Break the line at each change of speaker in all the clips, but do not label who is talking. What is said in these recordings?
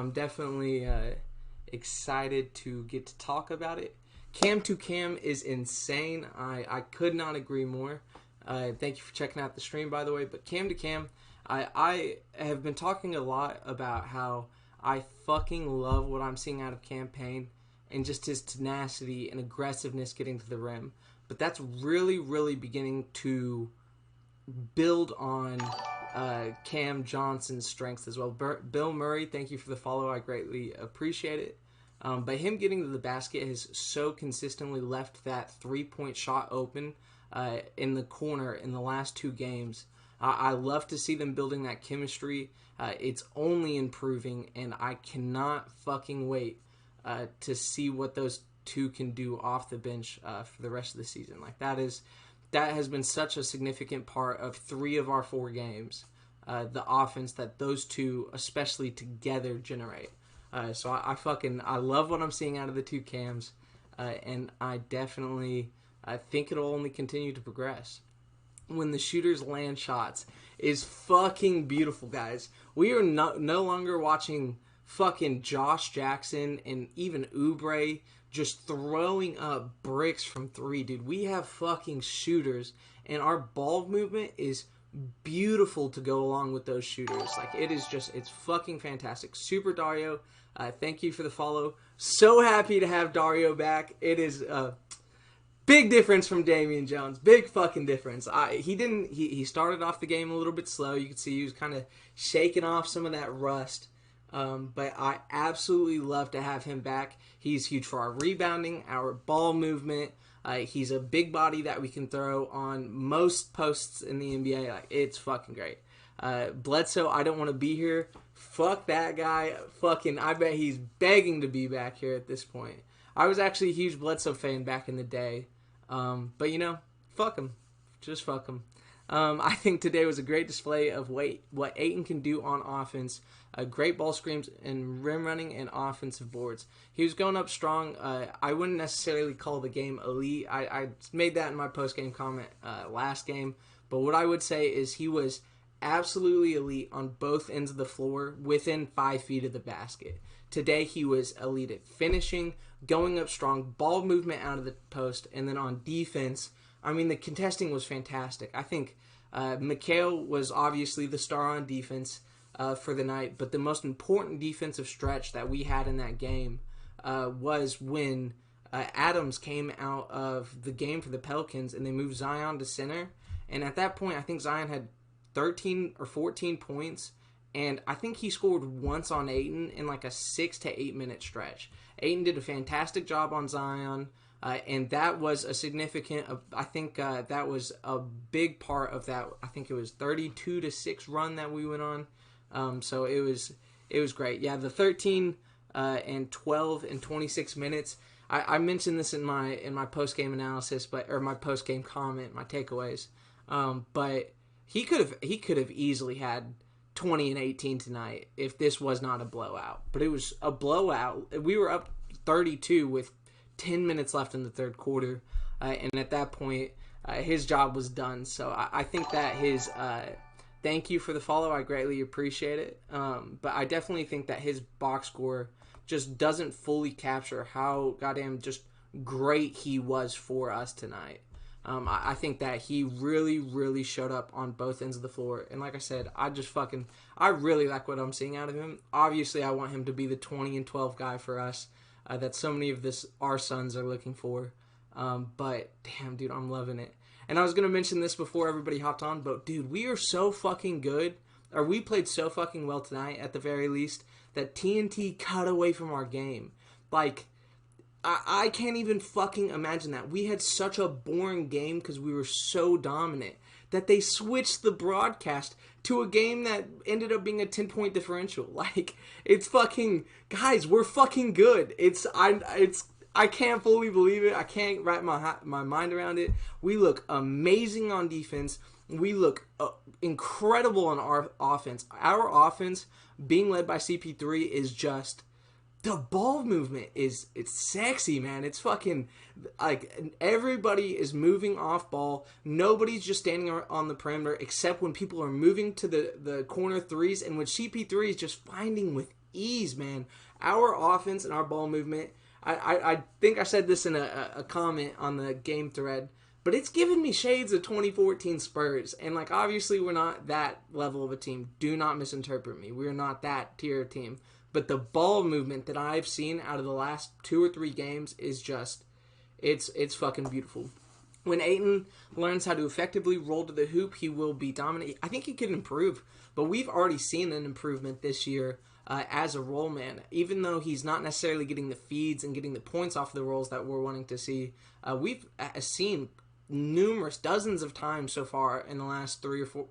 I'm definitely excited to get to talk about it. Cam to Cam is insane. I could not agree more. Thank you for checking out the stream, by the way. But Cam to Cam, I have been talking a lot about how I fucking love what I'm seeing out of Cam Payne and just his tenacity and aggressiveness getting to the rim. But that's really, really beginning to build on Cam Johnson's strengths as well. Bill Murray, thank you for the follow. I greatly appreciate it. But him getting to the basket has so consistently left that three-point shot open in the corner in the last two games. I love to see them building that chemistry. It's only improving, and I cannot fucking wait to see what those two can do off the bench for the rest of the season. That has been such a significant part of 3 of our 4 games. The offense that those two, especially together, generate. So I love what I'm seeing out of the two Cams, and I definitely think it'll only continue to progress. When the shooters land shots is fucking beautiful, guys. We are no longer watching fucking Josh Jackson and even Oubre just throwing up bricks from 3, dude. We have fucking shooters, and our ball movement is beautiful to go along with those shooters. It's fucking fantastic. Super Dario, thank you for the follow. So happy to have Dario back. It is a big difference from Damian Jones. Big fucking difference. He started off the game a little bit slow. You could see he was kind of shaking off some of that rust. But I absolutely love to have him back. He's huge for our rebounding, our ball movement. He's a big body that we can throw on most posts in the NBA. It's fucking great. Bledsoe, I don't want to be here. Fuck that guy. I bet he's begging to be back here at this point. I was actually a huge Bledsoe fan back in the day. But fuck him. Just fuck him. I think today was a great display of what Ayton can do on offense. Great ball screens and rim running and offensive boards. He was going up strong. I wouldn't necessarily call the game elite. I made that in my post-game comment last game. But what I would say is he was absolutely elite on both ends of the floor within 5 feet of the basket. Today he was elite at finishing, going up strong, ball movement out of the post, and then on defense, the contesting was fantastic. I think Mikhail was obviously the star on defense for the night, but the most important defensive stretch that we had in that game was when Adams came out of the game for the Pelicans and they moved Zion to center. And at that point, I think Zion had 13 or 14 points, and I think he scored once on Ayton in a 6 to 8 minute stretch. Ayton did a fantastic job on Zion. And that was a significant, I think that was a big part of that. I think it was 32-6 run that we went on. So it was great. Yeah, the 13 and 12 and 26 minutes. I mentioned this in my post game analysis, or my post game comment, my takeaways. But he could have easily had 20 and 18 tonight if this was not a blowout. But it was a blowout. We were up 32 with 10 minutes left in the third quarter, and at that point, his job was done. So I think that his thank you for the follow. I greatly appreciate it. But I definitely think that his box score just doesn't fully capture how goddamn just great he was for us tonight. I think that he really, really showed up on both ends of the floor. And like I said, I really like what I'm seeing out of him. Obviously, I want him to be the 20 and 12 guy for us. That so many of our sons are looking for. But, damn, dude, I'm loving it. And I was going to mention this before everybody hopped on, but, dude, we are so fucking good, or we played so fucking well tonight, at the very least, that TNT cut away from our game. I can't even fucking imagine that. We had such a boring game because we were so dominant that they switched the broadcast to a game that ended up being a 10-point differential. It's fucking, guys, we're fucking good. I can't fully believe it. I can't wrap my mind around it. We look amazing on defense. We look incredible on our offense. Our offense being led by CP3 is just, the ball movement it's sexy, man. It's fucking, everybody is moving off ball. Nobody's just standing on the perimeter except when people are moving to the corner threes, and when CP3 is just finding with ease, man. Our offense and our ball movement, I think I said this in a comment on the game thread, but it's given me shades of 2014 Spurs. And, like, obviously we're not that level of a team. Do not misinterpret me. We're not that tier of team. But the ball movement that I've seen out of the last 2 or 3 games is just, it's fucking beautiful. When Ayton learns how to effectively roll to the hoop, he will be dominant. I think he can improve, but we've already seen an improvement this year as a roll man. Even though he's not necessarily getting the feeds and getting the points off the rolls that we're wanting to see, we've seen dozens of times so far in the last 3 or 4,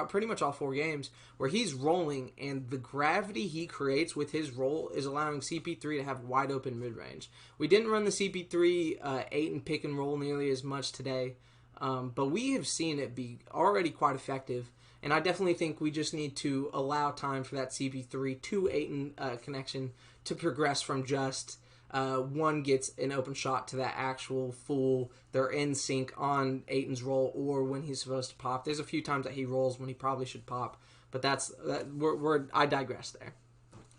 pretty much all 4 games, where he's rolling, and the gravity he creates with his roll is allowing CP3 to have wide open mid range. We didn't run the CP3 Ayton pick and roll nearly as much today, but we have seen it be already quite effective. And I definitely think we just need to allow time for that CP3 to Ayton connection to progress from just one gets an open shot to that actual full, they're in sync on Ayton's roll or when he's supposed to pop. There's a few times that he rolls when he probably should pop, but I digress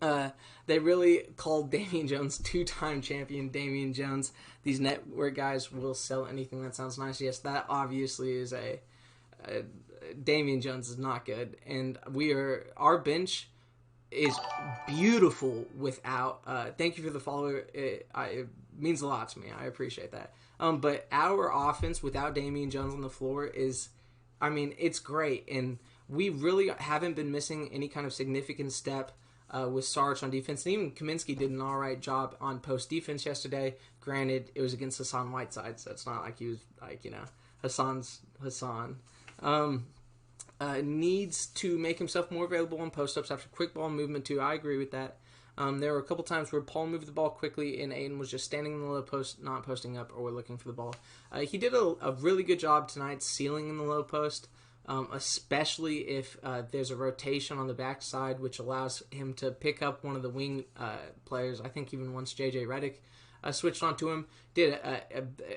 there. They really called Damian Jones 2-time champion Damian Jones. These network guys will sell anything that sounds nice. Yes, that obviously is Damian Jones is not good, and our bench is beautiful without. Thank you for the follow. It means a lot to me. I appreciate that. But our offense without Damian Jones on the floor is, it's great, and we really haven't been missing any kind of significant step with Sarge on defense. And even Kaminsky did an all right job on post defense yesterday. Granted, it was against Hassan Whiteside, so it's not like he was Hassan's Hassan. Needs to make himself more available on post-ups after quick ball movement too. I agree with that. There were a couple times where Paul moved the ball quickly and Ayton was just standing in the low post, not posting up or looking for the ball. He did a really good job tonight sealing in the low post, especially if there's a rotation on the backside, which allows him to pick up one of the wing players. I think even once J.J. Redick switched onto him,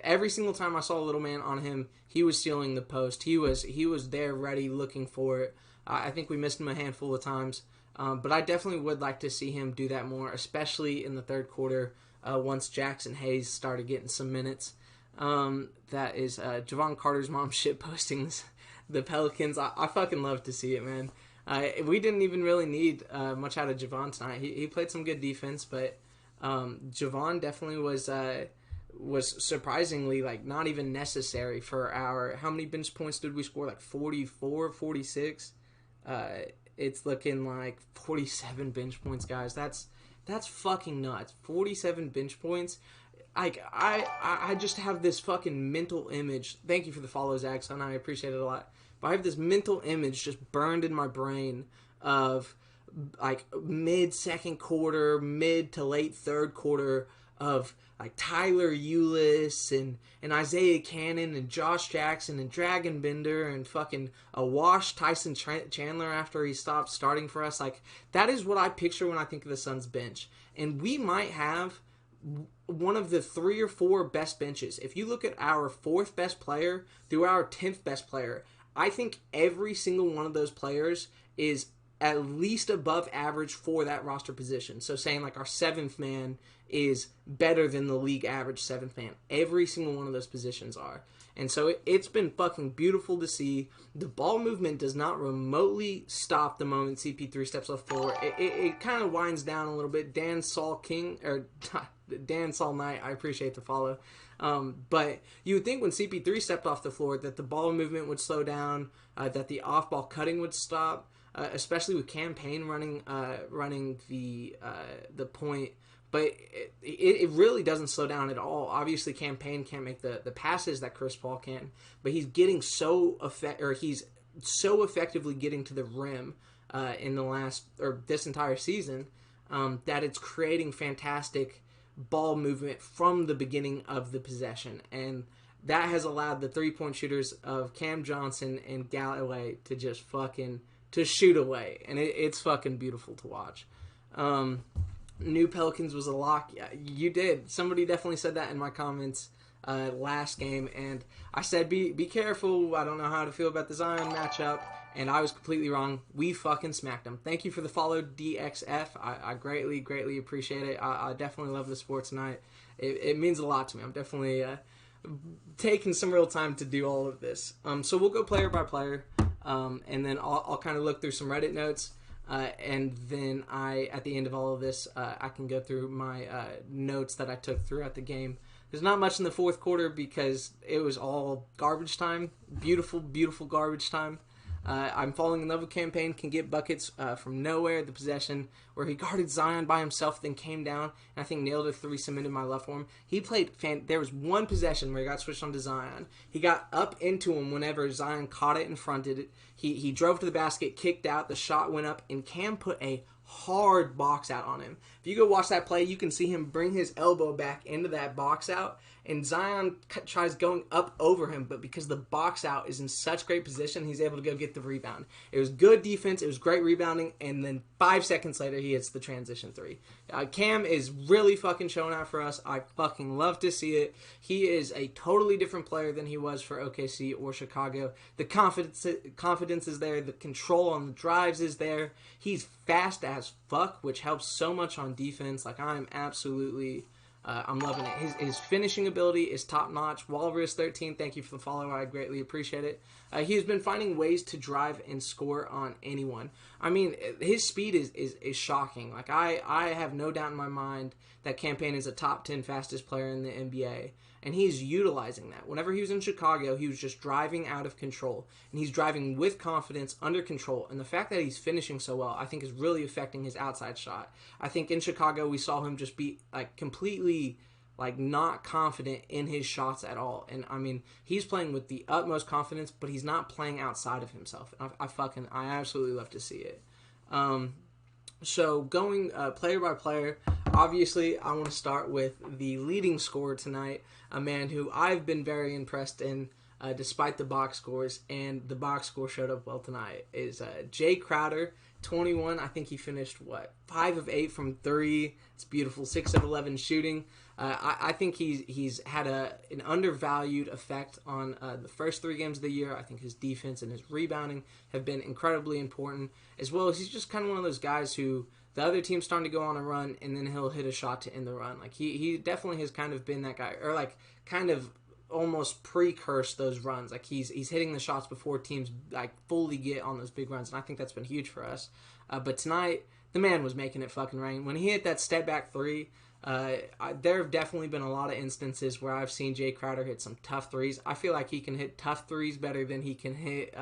every single time I saw a little man on him, he was sealing the post. He was there ready, looking for it. I think we missed him a handful of times, but I definitely would like to see him do that more, especially in the third quarter once Jackson Hayes started getting some minutes. That is Javon Carter's mom shit posting the Pelicans. I fucking love to see it, man. We didn't even really need much out of Javon tonight. He played some good defense, but Javon definitely was surprisingly not even necessary for how many bench points did we score? 44, 46. It's looking like 47 bench points, guys. That's fucking nuts. 47 bench points. I just have this fucking mental image. Thank you for the follow, Zach, son. I appreciate it a lot. But I have this mental image just burned in my brain of mid second quarter, mid to late third quarter of Tyler Ulis and Isaiah Cannon and Josh Jackson and Dragon Bender and fucking a washed Tyson Chandler after he stopped starting for us. That is what I picture when I think of the Suns bench. And we might have one of the 3 or 4 best benches. If you look at our 4th best player through our 10th best player, I think every single one of those players is at least above average for that roster position. So saying our 7th man is better than the league average 7th man. Every single one of those positions are. And so it's been fucking beautiful to see. The ball movement does not remotely stop the moment CP3 steps off the floor. It kind of winds down a little bit. Dan Saul Knight, I appreciate the follow. But you would think when CP3 stepped off the floor that the ball movement would slow down, that the off-ball cutting would stop, especially with Campaign running the point. But it really doesn't slow down at all. Obviously, Campaign can't make the passes that Chris Paul can, but he's getting he's so effectively getting to the rim in this entire season that it's creating fantastic ball movement from the beginning of the possession, and that has allowed the 3-point shooters of Cam Johnson and Galloway to just to shoot away, and it's fucking beautiful to watch. New Pelicans was a lock. Yeah, you did. Somebody definitely said that in my comments last game, and I said be careful. I don't know how to feel about the Zion matchup. and I was completely wrong. We fucking smacked them. Thank you for the follow, DXF. I greatly, greatly appreciate it. I definitely love the sport tonight. It means a lot to me. I'm definitely taking some real time to do all of this. So we'll go player by player, and then I'll kind of look through some Reddit notes. And then at the end of all of this, I can go through my notes that I took throughout the game. There's not much in the fourth quarter because it was all garbage time. Beautiful, beautiful garbage time. I'm falling in love with Campaign, can get buckets from nowhere. The possession where he guarded Zion by himself, then came down, and I think nailed a three, cemented my left arm. He played there was one possession where he got switched onto Zion. He got up into him whenever Zion caught it and fronted it. He drove to the basket, kicked out, the shot went up, and Cam put a hard box out on him. If you go watch that play, you can see him bring his elbow back into that box out, and Zion tries going up over him, but because the box out is in such great position, he's able to go get the rebound. It was good defense, it was great rebounding, and then 5 seconds later, he hits the transition three. Cam is really fucking showing out for us. I fucking love to see it. He is a totally different player than he was for OKC or Chicago. The confidence is there, the control on the drives is there. He's fast as fuck, which helps so much on defense. Like, I'm absolutely... I'm loving it. His finishing ability is top notch. Walrus13, thank you for the follow. I greatly appreciate it. He has been finding ways to drive and score on anyone. I mean, his speed is shocking. Like, I have no doubt in my mind that Campaign is a top 10 fastest player in the NBA. And he's utilizing that. Whenever he was in Chicago, he was just driving out of control. And he's driving with confidence, under control. And the fact that he's finishing so well, I think is really affecting his outside shot. I think in Chicago, we saw him just be like completely like not confident in his shots at all. And I mean, he's playing with the utmost confidence, but he's not playing outside of himself. And I absolutely love to see it. So going player by player, obviously I want to start with the leading scorer tonight, a man who I've been very impressed in despite the box scores, and the box score showed up well tonight, is Jay Crowder, 21. I think he finished, 5 of 8 from 3. It's beautiful. 6 of 11 shooting. I think he's had an undervalued effect on the first 3 games of the year. I think his defense and his rebounding have been incredibly important, as well as he's just kind of one of those guys who the other team's starting to go on a run, and then he'll hit a shot to end the run. Like, he definitely has kind of been that guy, or like kind of almost precursed those runs. Like, he's hitting the shots before teams like fully get on those big runs, and I think that's been huge for us. But tonight, the man was making it fucking rain. When he hit that step back 3, there have definitely been a lot of instances where I've seen Jay Crowder hit some tough threes. I feel like he can hit tough threes better than he can hit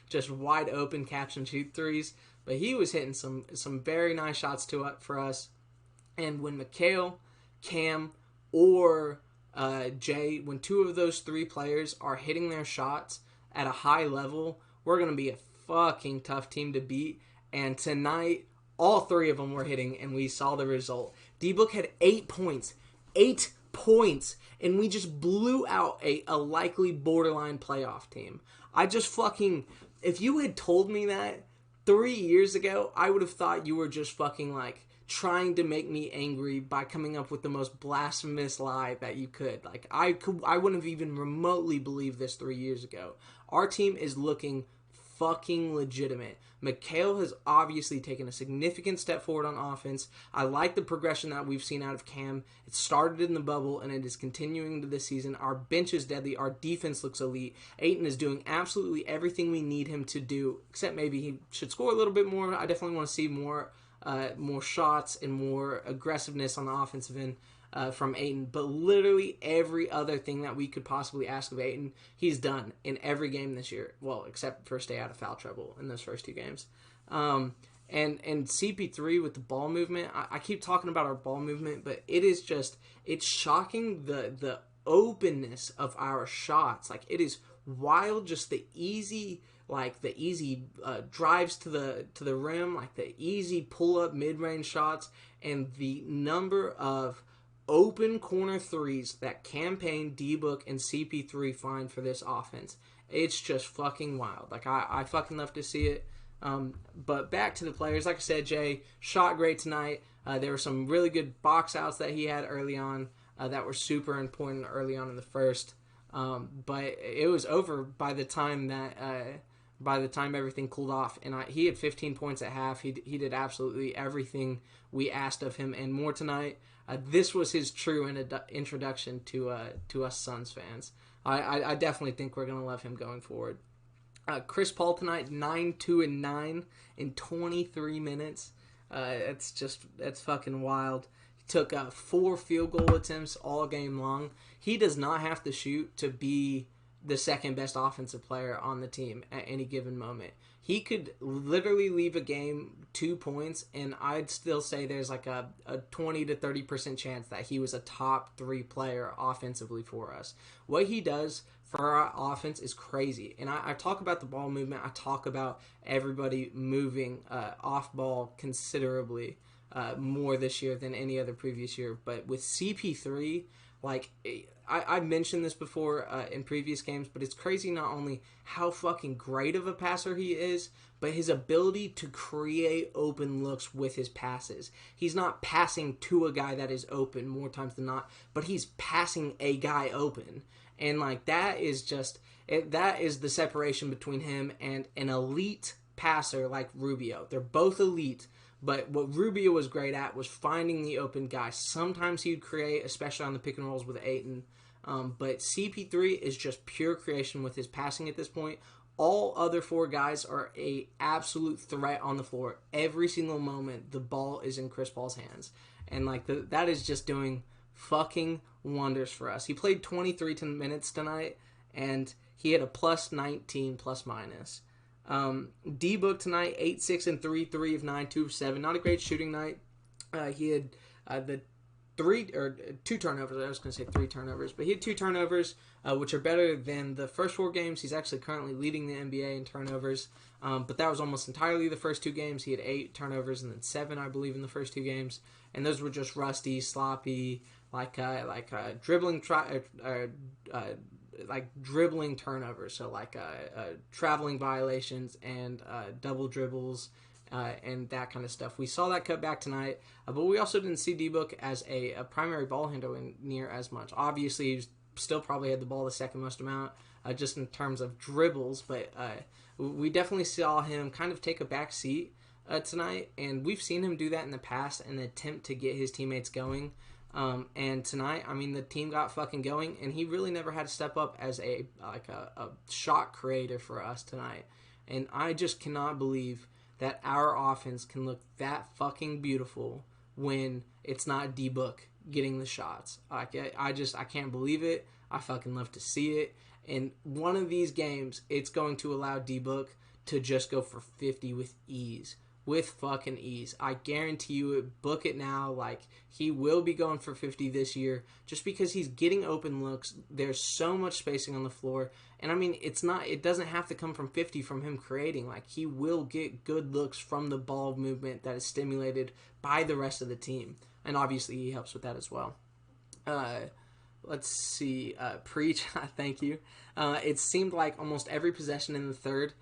just wide open catch and shoot threes. But he was hitting some very nice shots for us. And when Mikal, Cam, or Jay, when 2 of those 3 players are hitting their shots at a high level, we're going to be a fucking tough team to beat. And tonight, all 3 of them were hitting, and we saw the result. D-Book had 8 points. 8 points. And we just blew out a likely borderline playoff team. I just fucking... If you had told me that 3 years ago, I would have thought you were just fucking, like, trying to make me angry by coming up with the most blasphemous lie that you could. Like, I wouldn't have even remotely believed this 3 years ago. Our team is looking fucking legitimate. Mikal has obviously taken a significant step forward on offense. I like the progression that we've seen out of Cam. It started in the bubble, and it is continuing into this season. Our bench is deadly. Our defense looks elite. Ayton is doing absolutely everything we need him to do, except maybe he should score a little bit more. I definitely want to see more shots and more aggressiveness on the offensive end from Ayton. But literally every other thing that we could possibly ask of Ayton, he's done in every game this year. Well, except for stay out of foul trouble in those first 2 games. And CP3 with the ball movement, I keep talking about our ball movement, but it's shocking the openness of our shots. Like, it is wild, just the easy drives to the rim, like the easy pull-up mid-range shots, and the number of open corner threes that Campaign, D-Book, and CP3 find for this offense. It's just fucking wild. Like, I fucking love to see it. But back to the players. Like I said, Jay shot great tonight. There were some really good box outs that he had early on that were super important early on in the first. But it was over by the time that by the time everything cooled off. And he had 15 points at half. He did absolutely everything we asked of him and more tonight. This was his true introduction to us Suns fans. I definitely think we're going to love him going forward. Chris Paul tonight, 9, 2, and 9 in 23 minutes. That's fucking wild. He took 4 field goal attempts all game long. He does not have to shoot to be the second best offensive player on the team at any given moment. He could literally leave a game 2 points, and I'd still say there's like a 20 to 30% chance that he was a top 3 player offensively for us. What he does for our offense is crazy. And I talk about the ball movement. I talk about everybody moving off ball considerably more this year than any other previous year. But with CP3, like, I mentioned this before in previous games, but it's crazy not only how fucking great of a passer he is, but his ability to create open looks with his passes. He's not passing to a guy that is open more times than not, but he's passing a guy open. And, like, that is the separation between him and an elite passer like Rubio. They're both elite. But what Rubio was great at was finding the open guy. Sometimes he'd create, especially on the pick and rolls with Ayton. But CP3 is just pure creation with his passing at this point. All other 4 guys are a absolute threat on the floor. Every single moment, the ball is in Chris Paul's hands. And like that is just doing fucking wonders for us. He played 23 minutes tonight, and he had a plus 19 plus minus. D-Book tonight, 8, 6, and 3, 3 of 9, 2 of 7. Not a great shooting night. He had the 2 turnovers. I was going to say 3 turnovers, but he had 2 turnovers, which are better than the first 4 games. He's actually currently leading the NBA in turnovers, but that was almost entirely the first 2 games. He had 8 turnovers and then 7, I believe, in the first 2 games, and those were just rusty, sloppy, dribbling dribbling turnovers, so traveling violations and double dribbles and that kind of stuff. We saw that cut back tonight, but we also didn't see D-Book as a primary ball handler near as much. Obviously, he still probably had the ball the second most amount just in terms of dribbles, but we definitely saw him kind of take a back seat tonight, and we've seen him do that in the past in an attempt to get his teammates going. And tonight, I mean, the team got fucking going, and he really never had to step up as a shot creator for us tonight. And I just cannot believe that our offense can look that fucking beautiful when it's not D-Book getting the shots. I can't believe it. I fucking love to see it. And one of these games, it's going to allow D-Book to just go for 50 with ease. With fucking ease. I guarantee you it. Book it now. Like, he will be going for 50 this year just because he's getting open looks. There's so much spacing on the floor. And I mean, it doesn't have to come from 50 from him creating. Like, he will get good looks from the ball movement that is stimulated by the rest of the team. And obviously he helps with that as well. Let's see. Preach. Thank you. It seemed like almost every possession in the third,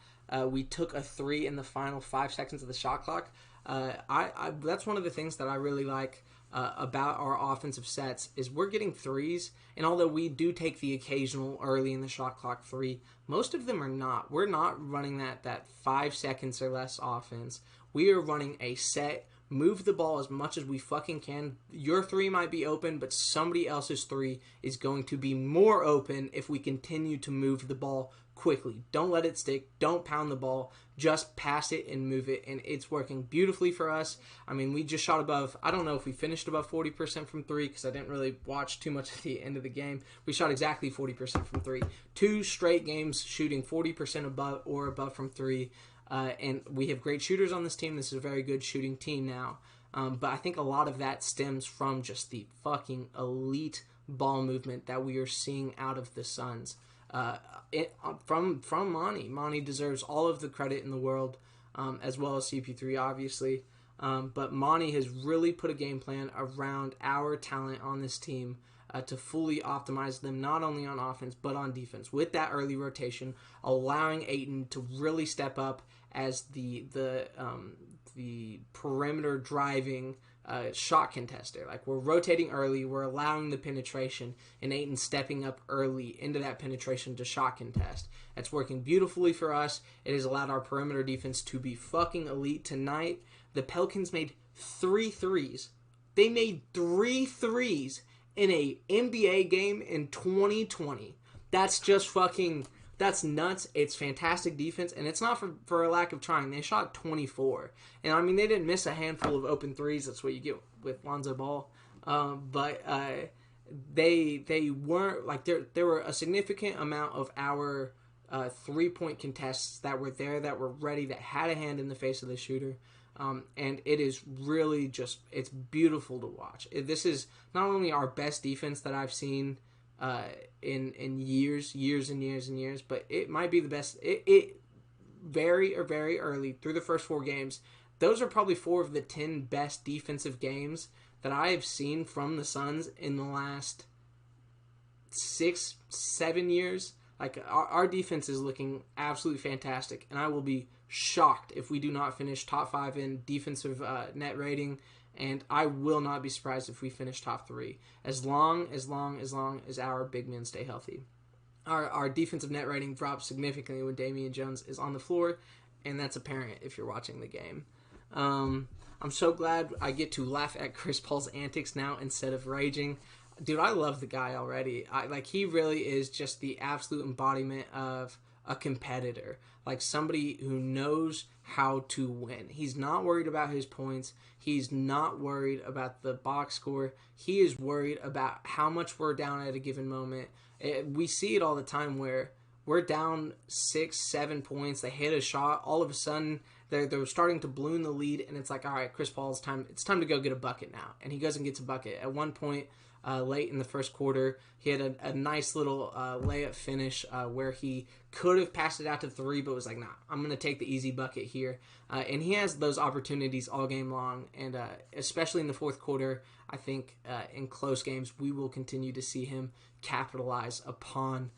we took a 3 in the final 5 seconds of the shot clock. That's one of the things that I really like about our offensive sets is we're getting 3s, and although we do take the occasional early in the shot clock 3, most of them are not. We're not running that 5 seconds or less offense. We are running a set, move the ball as much as we fucking can. Your 3 might be open, but somebody else's 3 is going to be more open if we continue to move the ball quickly. Don't let it stick. Don't pound the ball. Just pass it and move it, and it's working beautifully for us. I mean, we just shot above, I don't know if we finished above 40% from 3 because I didn't really watch too much at the end of the game. We shot exactly 40% from 3. 2 straight games shooting 40% above from 3. And we have great shooters on this team. This is a very good shooting team now. But I think a lot of that stems from just the fucking elite ball movement that we are seeing out of the Suns. From Monty. Monty deserves all of the credit in the world, as well as CP3, obviously. But Monty has really put a game plan around our talent on this team to fully optimize them, not only on offense, but on defense. With that early rotation, allowing Ayton to really step up as the perimeter driving shot contester. Like, we're rotating early, we're allowing the penetration, and Ayton stepping up early into that penetration to shot contest. That's working beautifully for us. It has allowed our perimeter defense to be fucking elite. Tonight, the Pelicans made 3 threes. They made 3 threes in a NBA game in 2020. That's just fucking... That's nuts. It's fantastic defense, and it's not for a lack of trying. They shot 24. And, I mean, they didn't miss a handful of open threes. That's what you get with Lonzo Ball. But they weren't, like, there were a significant amount of our three-point contests that were there, that were ready, that had a hand in the face of the shooter. And it is really just, it's beautiful to watch. This is not only our best defense that I've seen in years and years, but it might be the best. It very early through the first 4 games, those are probably 4 of the 10 best defensive games that I have seen from the Suns in the last 6-7 years. Like, our defense is looking absolutely fantastic, and I will be shocked if we do not finish top 5 in defensive net rating. And I will not be surprised if we finish top 3, as long as our big men stay healthy. Our defensive net rating drops significantly when Damian Jones is on the floor, and that's apparent if you're watching the game. I'm so glad I get to laugh at Chris Paul's antics now instead of raging. Dude, I love the guy already. He really is just the absolute embodiment of a competitor. Like, somebody who knows how to win. He's not worried about his points. He's not worried about the box score. He is worried about how much we're down at a given moment. We see it all the time where we're down 6-7 points. They hit a shot. All of a sudden, they're starting to balloon the lead, and it's like, all right, Chris Paul's time. It's time to go get a bucket now. And he goes and gets a bucket. At one point, late in the first quarter, he had a nice little layup finish where he could have passed it out to 3, but was like, nah, I'm going to take the easy bucket here. And he has those opportunities all game long, and especially in the fourth quarter, I think in close games, we will continue to see him capitalize upon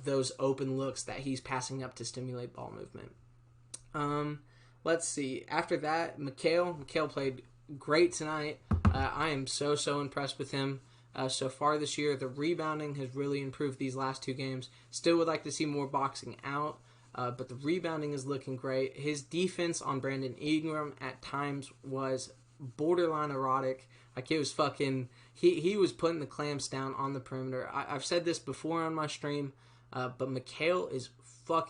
those open looks that he's passing up to stimulate ball movement. Let's see. After that, Mikal played great tonight. I am so impressed with him. So far this year, the rebounding has really improved these last 2 games. Still would like to see more boxing out, but the rebounding is looking great. His defense on Brandon Ingram at times was borderline erotic. Like, it was fucking... He was putting the clamps down on the perimeter. I've said this before on my stream, but Mikal is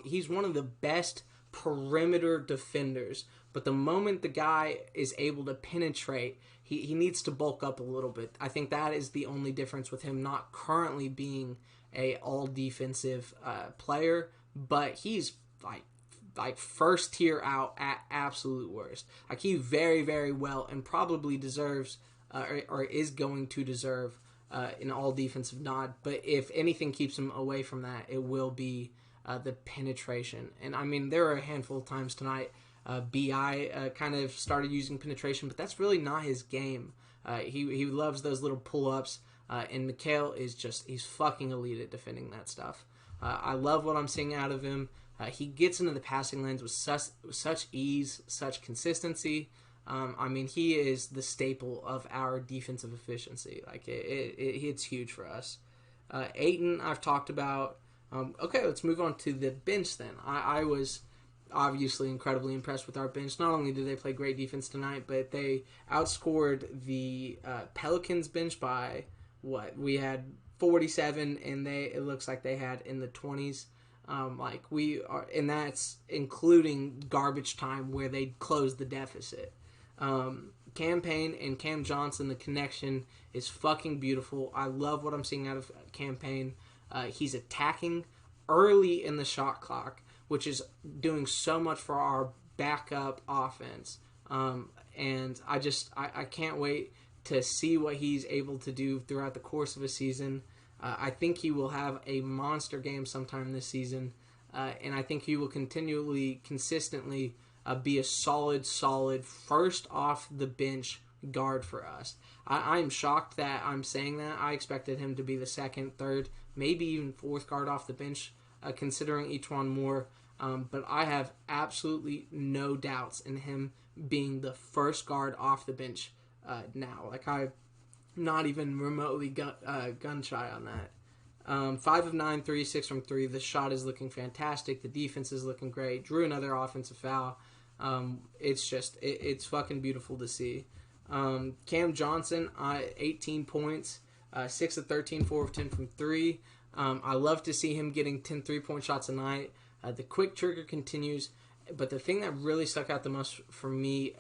he's one of the best perimeter defenders. But the moment the guy is able to penetrate, he needs to bulk up a little bit. I think that is the only difference with him not currently being a all-defensive player, but he's like first tier out at absolute worst. Like, he very well and probably deserves or is going to deserve an all-defensive nod. But if anything keeps him away from that, it will be the penetration. And, I mean, there are a handful of times tonight B.I. Kind of started using penetration, but that's really not his game. He loves those little pull-ups, and Mikal is he's fucking elite at defending that stuff. I love what I'm seeing out of him. He gets into the passing lanes with such ease, such consistency. I mean, he is the staple of our defensive efficiency. Like, it's huge for us. Ayton, I've talked about. Okay, let's move on to the bench then. I was obviously incredibly impressed with our bench. Not only did they play great defense tonight, but they outscored the Pelicans bench by what? We had 47, and it looks like they had in the 20s. And that's including garbage time where they closed the deficit. Cam Payne and Cam Johnson, the connection is fucking beautiful. I love what I'm seeing out of Cam Payne. He's attacking early in the shot clock, which is doing so much for our backup offense. And I can't wait to see what he's able to do throughout the course of a season. I think he will have a monster game sometime this season. And I think he will consistently be a solid first off the bench guard for us. I'm shocked that I'm saying that. I expected him to be the second, third, maybe even fourth guard off the bench, considering each one more. But I have absolutely no doubts in him being the first guard off the bench now. Like, I'm not even remotely gun shy on that. 5 of 9 threes, 6 from 3. The shot is looking fantastic. The defense is looking great. Drew another offensive foul. It's fucking beautiful to see. Cam Johnson, 18 points, 6 of 13, 4 of 10 from 3. I love to see him getting 10 3-point shots a night. The quick trigger continues. But the thing that really stuck out the most for me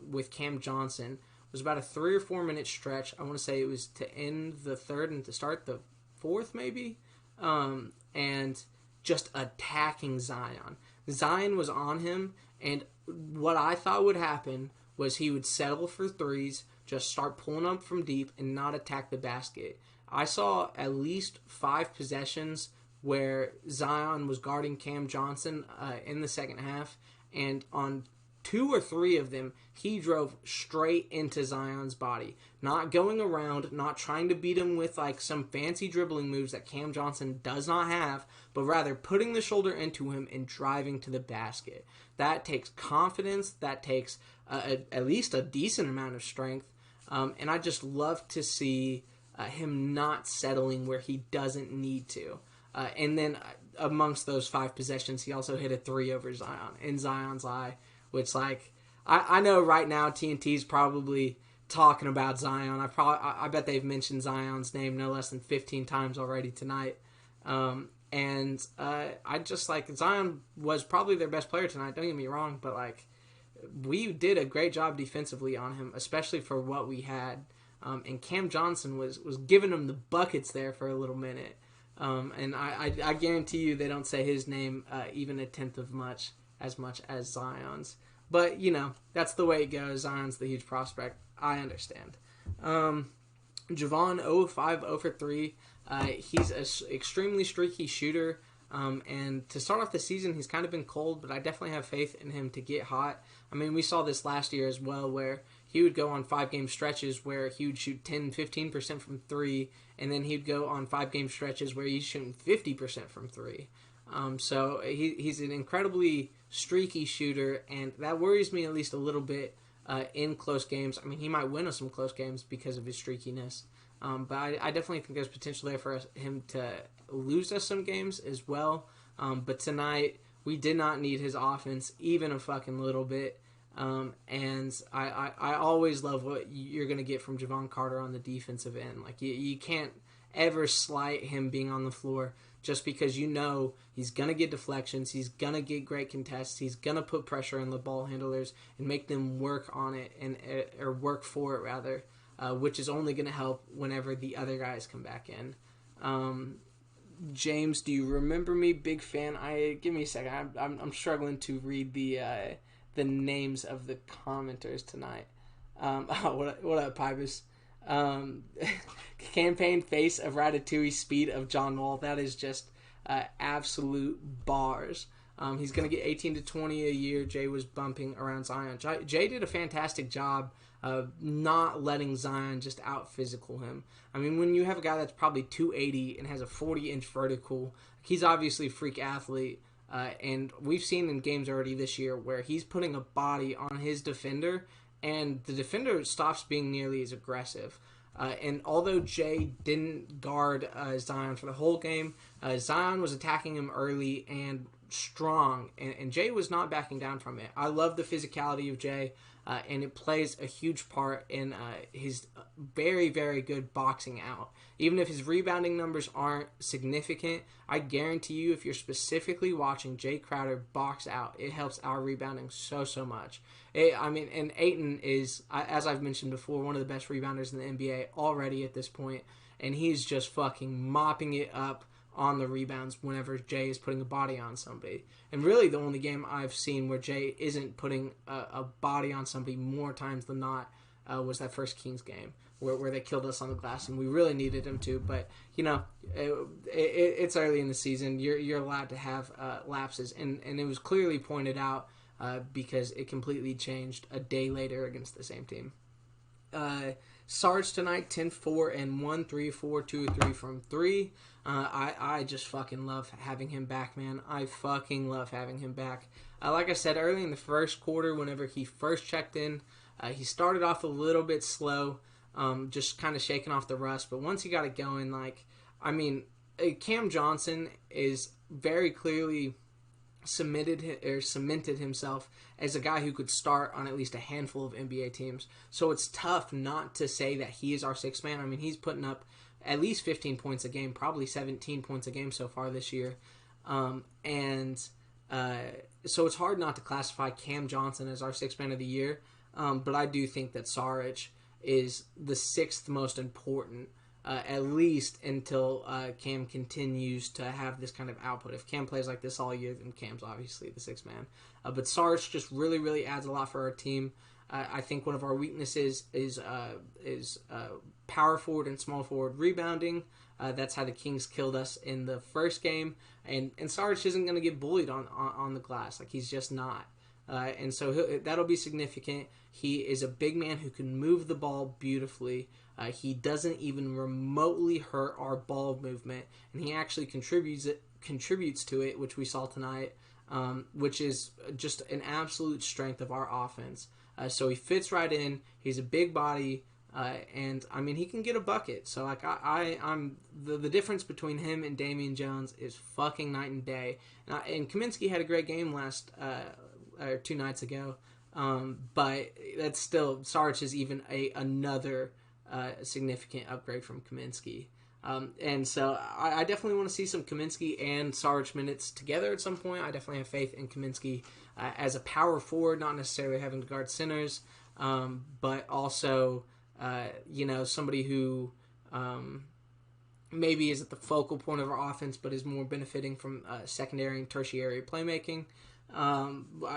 with Cam Johnson was about a 3 or 4 minute stretch. I want to say it was to end the third and to start the fourth, maybe. And just attacking Zion. Zion was on him, and what I thought would happen was he would settle for threes, just start pulling up from deep, and not attack the basket. I saw at least 5 possessions where Zion was guarding Cam Johnson in the second half, and on 2 or 3 of them, he drove straight into Zion's body. Not going around, not trying to beat him with like some fancy dribbling moves that Cam Johnson does not have, but rather putting the shoulder into him and driving to the basket. That takes confidence, that takes at least a decent amount of strength, and I just love to see him not settling where he doesn't need to. And then amongst those 5 possessions, he also hit a 3 over Zion, in Zion's eye, which, like, I know right now TNT's probably talking about Zion. I bet they've mentioned Zion's name no less than 15 times already tonight. And I just, like, Zion was probably their best player tonight, don't get me wrong, but, like, we did a great job defensively on him, especially for what we had. And Cam Johnson was giving him the buckets there for a little minute. And I guarantee you they don't say his name even a tenth of as much as Zion's. But, you know, that's the way it goes. Zion's the huge prospect. I understand. Javon, 0 of 5, 0 for 3. He's an extremely streaky shooter. And to start off the season, he's kind of been cold, but I definitely have faith in him to get hot. I mean, we saw this last year as well, where he would go on 5-game stretches where he would shoot 10, 15% from 3, and then he'd go on 5-game stretches where he's shooting 50% from 3. So he's an incredibly streaky shooter, and that worries me at least a little bit in close games. I mean, he might win us some close games because of his streakiness, but I definitely think there's potential there for him to lose us some games as well. But tonight, we did not need his offense even a fucking little bit. And I always love what you're going to get from Javon Carter on the defensive end. Like, you can't ever slight him being on the floor just because you know he's going to get deflections, he's going to get great contests, he's going to put pressure on the ball handlers and make them work on it, or work for it rather, which is only going to help whenever the other guys come back in. James, do you remember me? Big fan. Give me a second. I'm struggling to read the names of the commenters tonight. What up, Pybus? Campaign face of Ratatouille, speed of John Wall. That is just absolute bars. He's going to get 18 to 20 a year. Jay was bumping around Zion. Jay did a fantastic job of not letting Zion just out-physical him. I mean, when you have a guy that's probably 280 and has a 40-inch vertical, he's obviously a freak athlete. And we've seen in games already this year where he's putting a body on his defender, and the defender stops being nearly as aggressive. And although Jay didn't guard Zion for the whole game, Zion was attacking him early and strong, and Jay was not backing down from it. I love the physicality of Jay, and it plays a huge part in his very, very good boxing out. Even if his rebounding numbers aren't significant, I guarantee you if you're specifically watching Jay Crowder box out, it helps our rebounding so much. And Ayton is, as I've mentioned before, one of the best rebounders in the NBA already at this point, and he's just fucking mopping it up on the rebounds whenever Jay is putting a body on somebody. And really the only game I've seen where Jay isn't putting a body on somebody more times than not was that first Kings game where they killed us on the glass, and we really needed him to. But, you know, it's early in the season. You're allowed to have lapses, and it was clearly pointed out because it completely changed a day later against the same team. Sarge tonight, 10-4 and 1, 3-4, 2-3 from 3. I just fucking love having him back, man. I fucking love having him back. Like I said early in the first quarter, whenever he first checked in, He started off a little bit slow, just kind of shaking off the rust. But once he got it going, Cam Johnson is very clearly cemented himself as a guy who could start on at least a handful of NBA teams. So it's tough not to say that he is our sixth man. I mean, he's putting up at least 15 points a game, probably 17 points a game so far this year. So it's hard not to classify Cam Johnson as our sixth man of the year. But I do think that Saric is the sixth most important, at least until Cam continues to have this kind of output. If Cam plays like this all year, then Cam's obviously the sixth man. But Saric just really, really adds a lot for our team. I think one of our weaknesses is power forward and small forward rebounding. That's how the Kings killed us in the first game. And Saric isn't going to get bullied on the glass. Like, he's just not. And so that'll be significant. He is a big man who can move the ball beautifully. He doesn't even remotely hurt our ball movement, and he actually contributes to it, which we saw tonight, which is just an absolute strength of our offense. So he fits right in. He's a big body, and I mean, he can get a bucket. So like I'm the difference between him and Damian Jones is fucking night and day. And Kaminsky had a great game last. Or 2 nights ago, but that's still Saric is even another significant upgrade from Kaminsky, and so I definitely want to see some Kaminsky and Saric minutes together at some point. I definitely have faith in Kaminsky as a power forward, not necessarily having to guard centers, but also somebody who maybe is at the focal point of our offense, but is more benefiting from secondary and tertiary playmaking.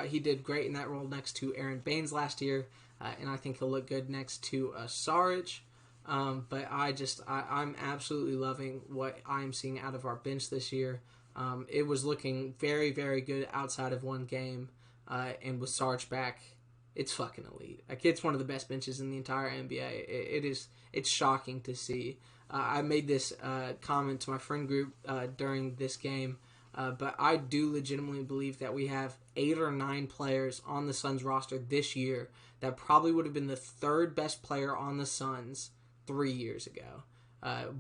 He did great in that role next to Aaron Baines last year, and I think he'll look good next to Saric. But I'm absolutely loving what I'm seeing out of our bench this year. It was looking very, very good outside of one game, and with Saric back, it's fucking elite. Like, it's one of the best benches in the entire NBA. It's shocking to see. I made this comment to my friend group during this game. But I do legitimately believe that we have 8 or 9 players on the Suns roster this year that probably would have been the third best player on the Suns 3 years ago.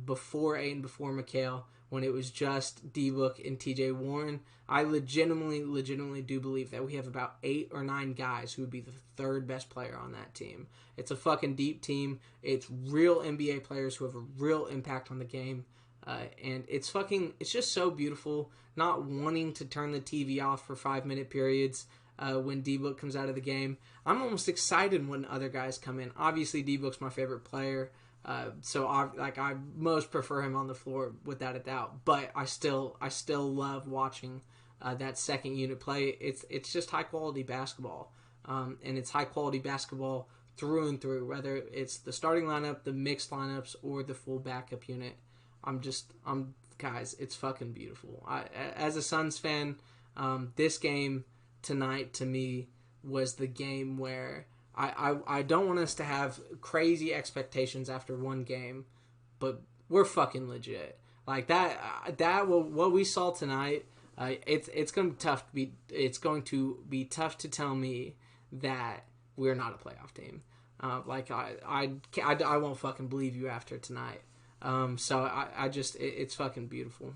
Before Ayton, before Mikal, when it was just D-Book and TJ Warren. I legitimately do believe that we have about 8 or 9 guys who would be the third best player on that team. It's a fucking deep team. It's real NBA players who have a real impact on the game. And it's just so beautiful not wanting to turn the TV off for 5-minute periods when D-Book comes out of the game. I'm almost excited when other guys come in. Obviously, D-Book's my favorite player, so I most prefer him on the floor without a doubt. But I still love watching that second unit play. It's just high quality basketball, and it's high quality basketball through and through. Whether it's the starting lineup, the mixed lineups, or the full backup unit. Guys, it's fucking beautiful. As a Suns fan, this game tonight to me was the game where I don't want us to have crazy expectations after one game, but we're fucking legit. Like what we saw tonight, it's going to be tough to tell me that we're not a playoff team. I won't fucking believe you after tonight. So it's fucking beautiful.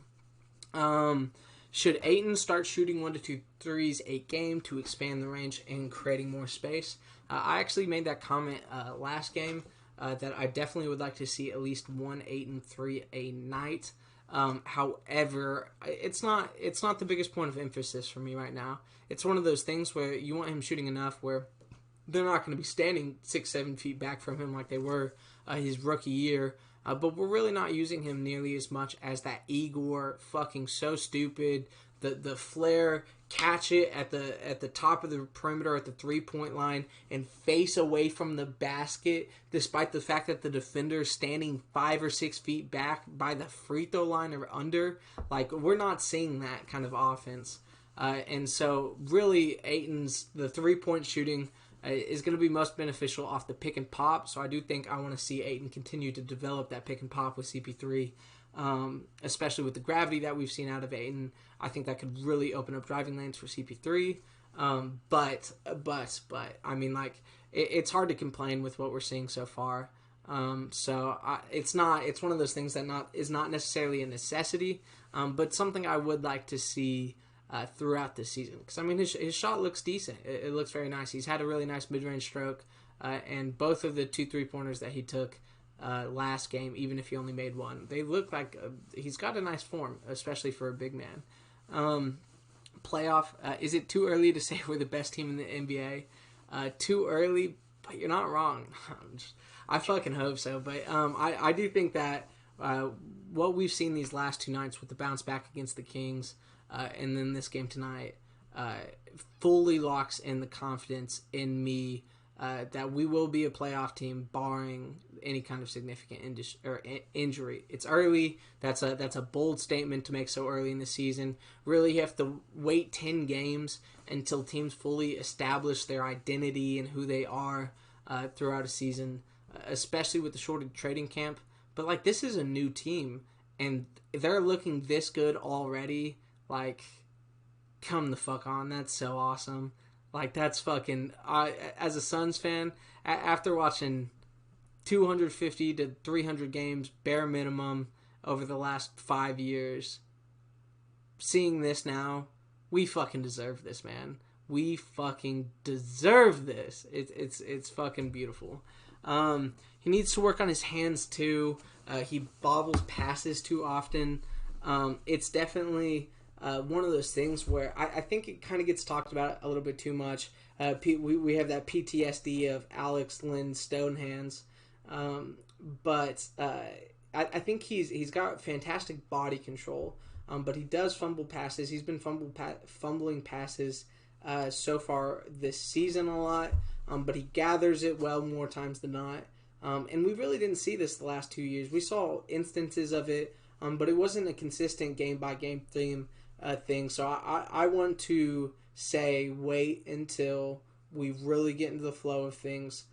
Should Ayton start shooting 1 to 2 threes a game to expand the range and creating more space? I actually made that comment last game that I definitely would like to see at least 1 Ayton 3 a night. However, it's not the biggest point of emphasis for me right now. It's one of those things where you want him shooting enough where they're not going to be standing 6-7 feet back from him like they were his rookie year. But we're really not using him nearly as much as that Igor fucking so stupid, the flare, catch it at the top of the perimeter at the 3-point line and face away from the basket despite the fact that the defender is standing 5 or 6 feet back by the free throw line or under. Like, we're not seeing that kind of offense. And so really Ayton's the 3-point shooting is going to be most beneficial off the pick and pop. So I do think I want to see Ayton continue to develop that pick and pop with CP3, especially with the gravity that we've seen out of Ayton. I think that could really open up driving lanes for CP3. But I mean, like, it's hard to complain with what we're seeing so far. It's one of those things that is not necessarily a necessity, but something I would like to see throughout the season. Because I mean, his shot looks decent. It looks very nice. He's had a really nice mid-range stroke, and both of the 2 3-pointers that he took last game, even if he only made one, they look like he's got a nice form, especially for a big man. Playoff, is it too early to say we're the best team in the NBA? Too early, but you're not wrong. I fucking hope so, but I do think that what we've seen these last 2 nights with the bounce back against the Kings and then this game tonight fully locks in the confidence in me that we will be a playoff team barring any kind of significant injury. It's early. That's a bold statement to make so early in the season. Really, you have to wait 10 games until teams fully establish their identity and who they are throughout a season, especially with the shortened trading camp. But like, this is a new team, and they're looking this good already. Like, come the fuck on. That's so awesome. Like, that's fucking... as a Suns fan, after watching 250 to 300 games, bare minimum, over the last 5 years, seeing this now, we fucking deserve this, man. We fucking deserve this. It's fucking beautiful. He needs to work on his hands, too. He bobbles passes too often. It's definitely... one of those things where I think it kind of gets talked about a little bit too much. We have that PTSD of Alex Lynn Stonehands, but I think he's got fantastic body control, but he does fumble passes. He's been fumbling passes so far this season a lot, but he gathers it well more times than not. And we really didn't see this the last 2 years. We saw instances of it, but it wasn't a consistent game-by-game thing. So I want to say wait until we really get into the flow of things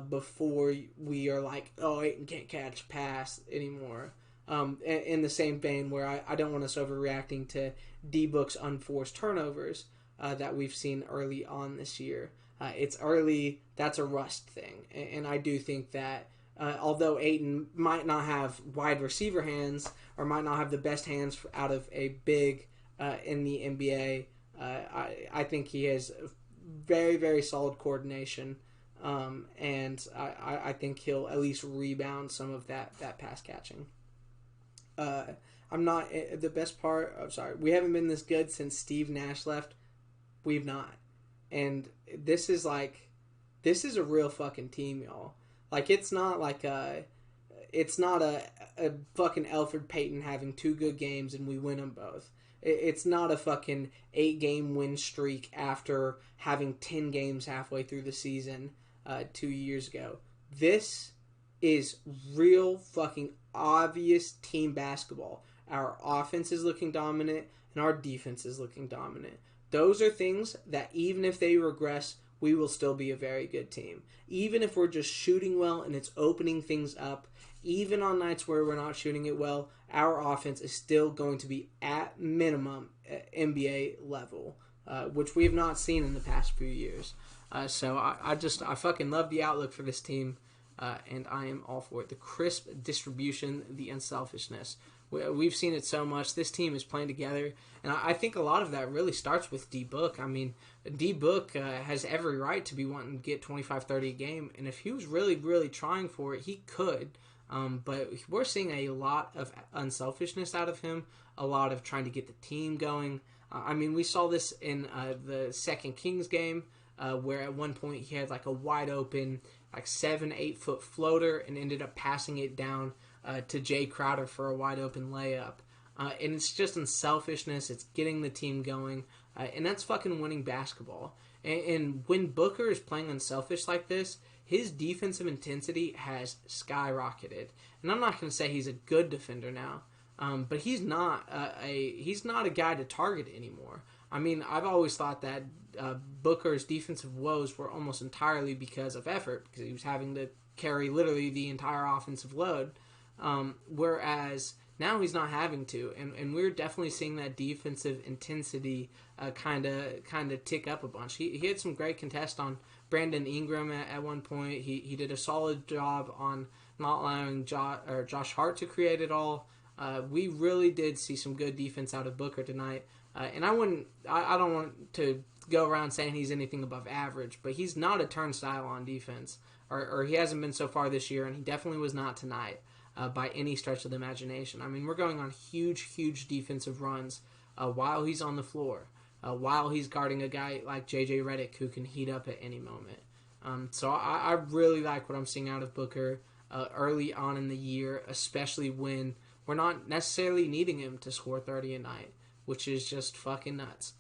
before we are like, oh, Ayton can't catch a pass anymore. In the same vein where I don't want us overreacting to D-Book's unforced turnovers that we've seen early on this year. It's early, that's a rust thing. And I do think that although Ayton might not have wide receiver hands or might not have the best hands out of a big in the NBA, I think he has very, very solid coordination, and I think he'll at least rebound some of that pass catching. I'm not the best part. I'm sorry, we haven't been this good since Steve Nash left. We've not, and this is a real fucking team, y'all. Like, it's not a fucking Elfrid Payton having 2 good games and we win them both. It's not a fucking 8-game win streak after having 10 games halfway through the season 2 years ago. This is real fucking obvious team basketball. Our offense is looking dominant and our defense is looking dominant. Those are things that even if they regress, we will still be a very good team. Even if we're just shooting well and it's opening things up, even on nights where we're not shooting it well, our offense is still going to be at minimum NBA level, which we have not seen in the past few years. So I fucking love the outlook for this team, and I am all for it. The crisp distribution, the unselfishness. We've seen it so much. This team is playing together, and I think a lot of that really starts with D-Book. I mean, D-Book has every right to be wanting to get 25, 30 a game, and if he was really, really trying for it, he could. But we're seeing a lot of unselfishness out of him, a lot of trying to get the team going. I mean, we saw this in the second Kings game, where at one point he had like a wide open, like 7-8 foot floater and ended up passing it down to Jay Crowder for a wide open layup. And it's just unselfishness. It's getting the team going. And that's fucking winning basketball. And when Booker is playing unselfish like this, his defensive intensity has skyrocketed. And I'm not going to say he's a good defender now, but he's not a guy to target anymore. I mean, I've always thought that Booker's defensive woes were almost entirely because of effort, because he was having to carry literally the entire offensive load, whereas now he's not having to, and we're definitely seeing that defensive intensity kind of tick up a bunch. He had some great contests on Brandon Ingram at one point. He did a solid job on not allowing Josh Hart to create it all. We really did see some good defense out of Booker tonight. And I don't want to go around saying he's anything above average, but he's not a turnstile on defense, or he hasn't been so far this year, and he definitely was not tonight by any stretch of the imagination. I mean, we're going on huge defensive runs while he's on the floor, while he's guarding a guy like J.J. Redick who can heat up at any moment. So I really like what I'm seeing out of Booker early on in the year, especially when we're not necessarily needing him to score 30 a night, which is just fucking nuts.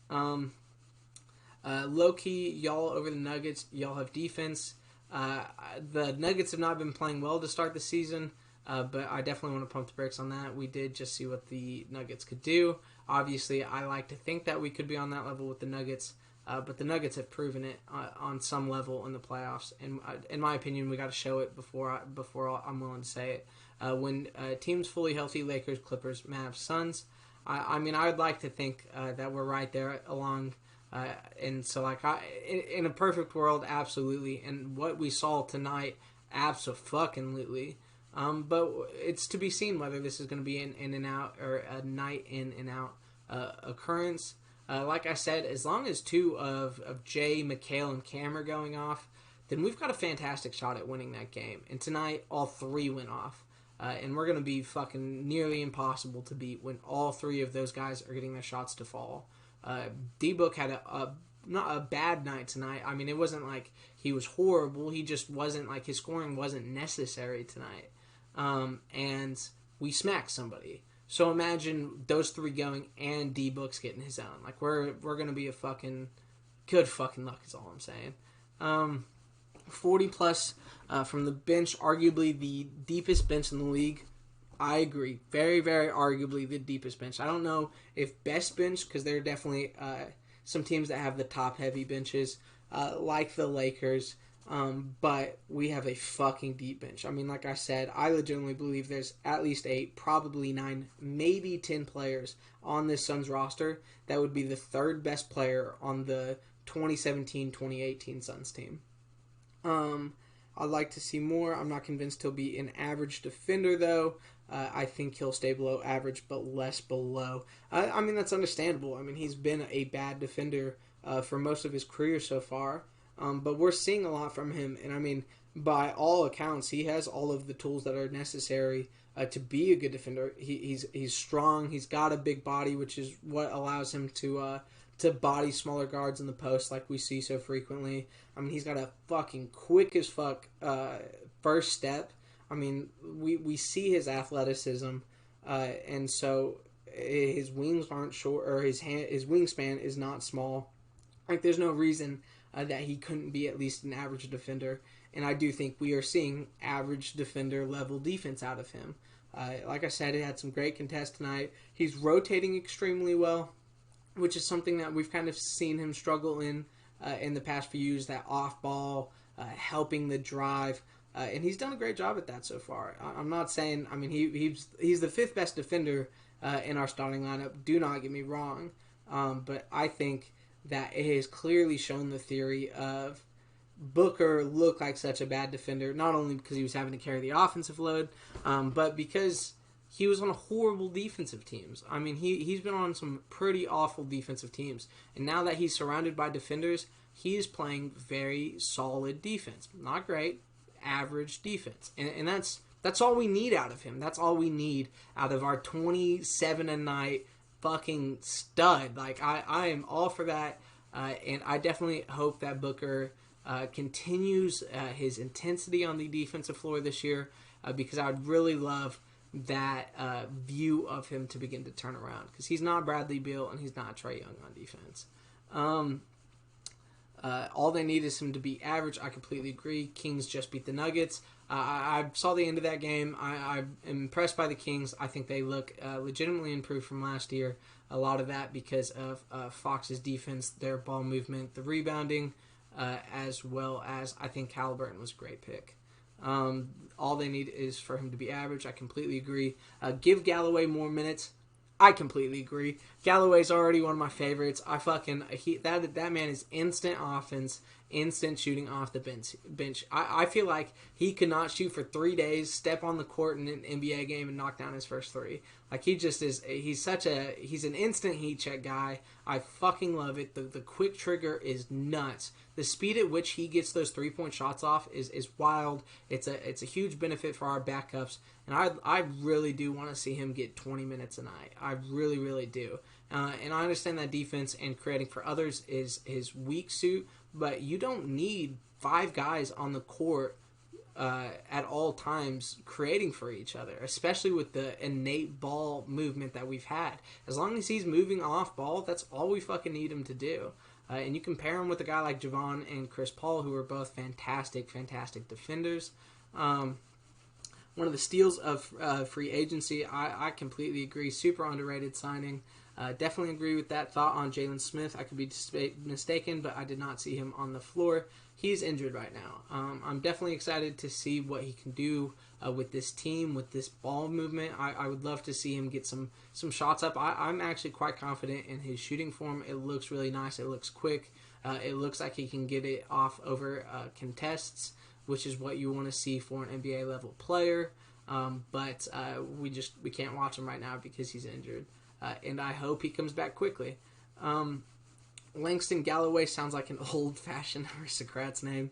Low-key, y'all over the Nuggets, y'all have defense. The Nuggets have not been playing well to start the season, but I definitely want to pump the brakes on that. We did just see what the Nuggets could do. Obviously, I like to think that we could be on that level with the Nuggets, but the Nuggets have proven it on some level in the playoffs. And in my opinion, we got to show it before I'm willing to say it. When teams fully healthy, Lakers, Clippers, Mavs, Suns, I mean, I would like to think that we're right there along. And so, like, in a perfect world, absolutely. And what we saw tonight, abso-fucking-lutely. But it's to be seen whether this is going to be an in and out or a night in and out occurrence. Like I said, as long as two of Jay, McHale, and Cam are going off, then we've got a fantastic shot at winning that game. And tonight, all three went off. And we're going to be fucking nearly impossible to beat when all three of those guys are getting their shots to fall. D-Book had not a bad night tonight. I mean, it wasn't like he was horrible. He just wasn't, like, his scoring wasn't necessary tonight. And we smacked somebody. So imagine those three going and D-Book's getting his own. Like, we're going to be a fucking good fucking luck is all I'm saying. 40 plus from the bench, arguably the deepest bench in the league. I agree. Very, very arguably the deepest bench. I don't know if best bench, because there are definitely some teams that have the top-heavy benches, like the Lakers, but we have a fucking deep bench. I mean, like I said, I legitimately believe there's at least 8, probably 9, maybe 10 players on this Suns roster that would be the third best player on the 2017-2018 Suns team. I'd like to see more. I'm not convinced he'll be an average defender, though. I think he'll stay below average, but less below. I mean, that's understandable. I mean, he's been a bad defender for most of his career so far. But we're seeing a lot from him. And, I mean, by all accounts, he has all of the tools that are necessary to be a good defender. He's strong. He's got a big body, which is what allows him to body smaller guards in the post like we see so frequently. I mean, he's got a fucking quick as fuck first step. I mean, we see his athleticism, and so his wings aren't short, or his wingspan is not small. Like, there's no reason that he couldn't be at least an average defender, and I do think we are seeing average defender level defense out of him. Like I said, he had some great contests tonight. He's rotating extremely well, which is something that we've kind of seen him struggle in the past few years, that off-ball, helping the drive. And he's done a great job at that so far. I'm not saying, I mean, he's the 5th best defender in our starting lineup. Do not get me wrong. But I think that it has clearly shown the theory of Booker looked like such a bad defender, not only because he was having to carry the offensive load, but because he was on horrible defensive teams. I mean, he's been on some pretty awful defensive teams. And now that he's surrounded by defenders, he is playing very solid defense. Not great, average defense. And that's all we need out of him. That's all we need out of our 27 a night fucking stud. Like, I am all for that. And I definitely hope that Booker continues his intensity on the defensive floor this year, because I would really love that view of him to begin to turn around, because he's not Bradley Beal and he's not Trae Young on defense. All they need is him to be average. I completely agree. Kings just beat the Nuggets. I saw the end of that game. I'm impressed by the Kings. I think they look legitimately improved from last year. A lot of that because of Fox's defense, their ball movement, the rebounding, as well as I think Halliburton was a great pick. All they need is for him to be average. I completely agree. Give Galloway more minutes. I completely agree. Galloway's already one of my favorites. That man is instant offense, instant shooting off the bench. I feel like he could not shoot for 3 days, step on the court in an NBA game, and knock down his first three. Like, he just is. He's an instant heat check guy. I fucking love it. The quick trigger is nuts. The speed at which he gets those 3-point shots off is wild. It's a huge benefit for our backups, and I really do want to see him get 20 minutes a night. I really, really do. And I understand that defense and creating for others is his weak suit, but you don't need 5 guys on the court at all times creating for each other, especially with the innate ball movement that we've had. As long as he's moving off ball, that's all we fucking need him to do. And you compare him with a guy like Javon and Chris Paul, who are both fantastic defenders. One of the steals of free agency, I completely agree. Super underrated signing. Definitely agree with that thought on Jalen Smith. I could be mistaken, but I did not see him on the floor. He's injured right now. I'm definitely excited to see what he can do with this team, with this ball movement. I would love to see him get some shots up. I'm actually quite confident in his shooting form. It looks really nice. It looks quick. It looks like he can get it off over contests, which is what you want to see for an NBA level player. But we can't watch him right now because he's injured. And I hope he comes back quickly. Langston Galloway sounds like an old-fashioned aristocrat's name.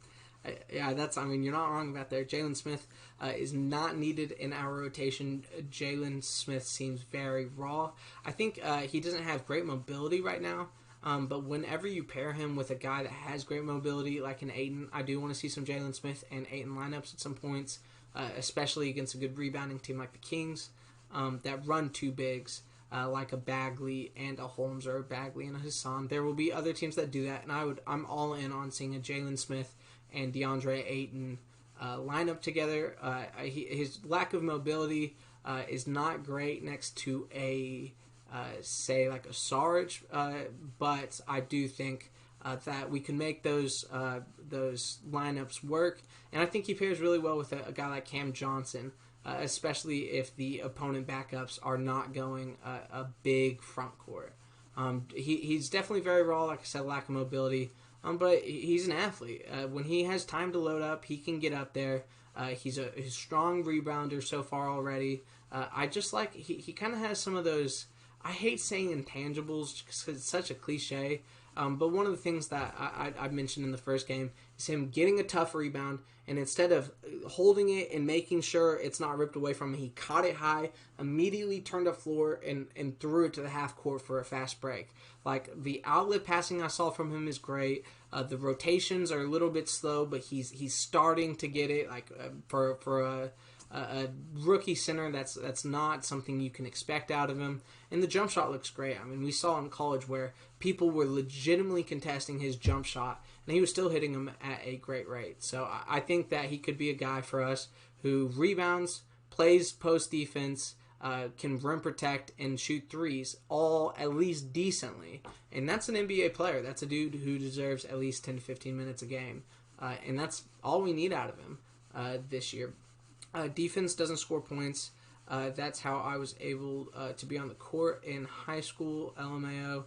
You're not wrong about that. Jalen Smith is not needed in our rotation. Jalen Smith seems very raw. I think he doesn't have great mobility right now. But whenever you pair him with a guy that has great mobility, like an Ayton, I do want to see some Jalen Smith and Ayton lineups at some points, especially against a good rebounding team like the Kings that run 2 bigs. Like a Bagley and a Holmes, or a Bagley and a Hassan. There will be other teams that do that, and I'm all in on seeing a Jalen Smith and DeAndre Ayton line up together. His lack of mobility is not great next to say like a Sarge, but I do think that we can make those lineups work, and I think he pairs really well with a guy like Cam Johnson. Especially if the opponent backups are not going a big front court. He's definitely very raw, like I said, lack of mobility, but he's an athlete. When he has time to load up, he can get up there. He's a strong rebounder so far already. I just like, he kind of has some of those, I hate saying intangibles because it's such a cliche, but one of the things that I mentioned in the first game is him getting a tough rebound, and instead of holding it and making sure it's not ripped away from him, he caught it high, immediately turned up floor, and threw it to the half court for a fast break. Like, the outlet passing I saw from him is great. The rotations are a little bit slow, but he's starting to get it. Like, for a rookie center, that's not something you can expect out of him. And the jump shot looks great. I mean, we saw in college where people were legitimately contesting his jump shot, and he was still hitting them at a great rate. So I think that he could be a guy for us who rebounds, plays post defense, can rim protect, and shoot threes, all at least decently. And that's an NBA player. That's a dude who deserves at least 10 to 15 minutes a game. And that's all we need out of him this year. Defense doesn't score points. That's how I was able to be on the court in high school, LMAO.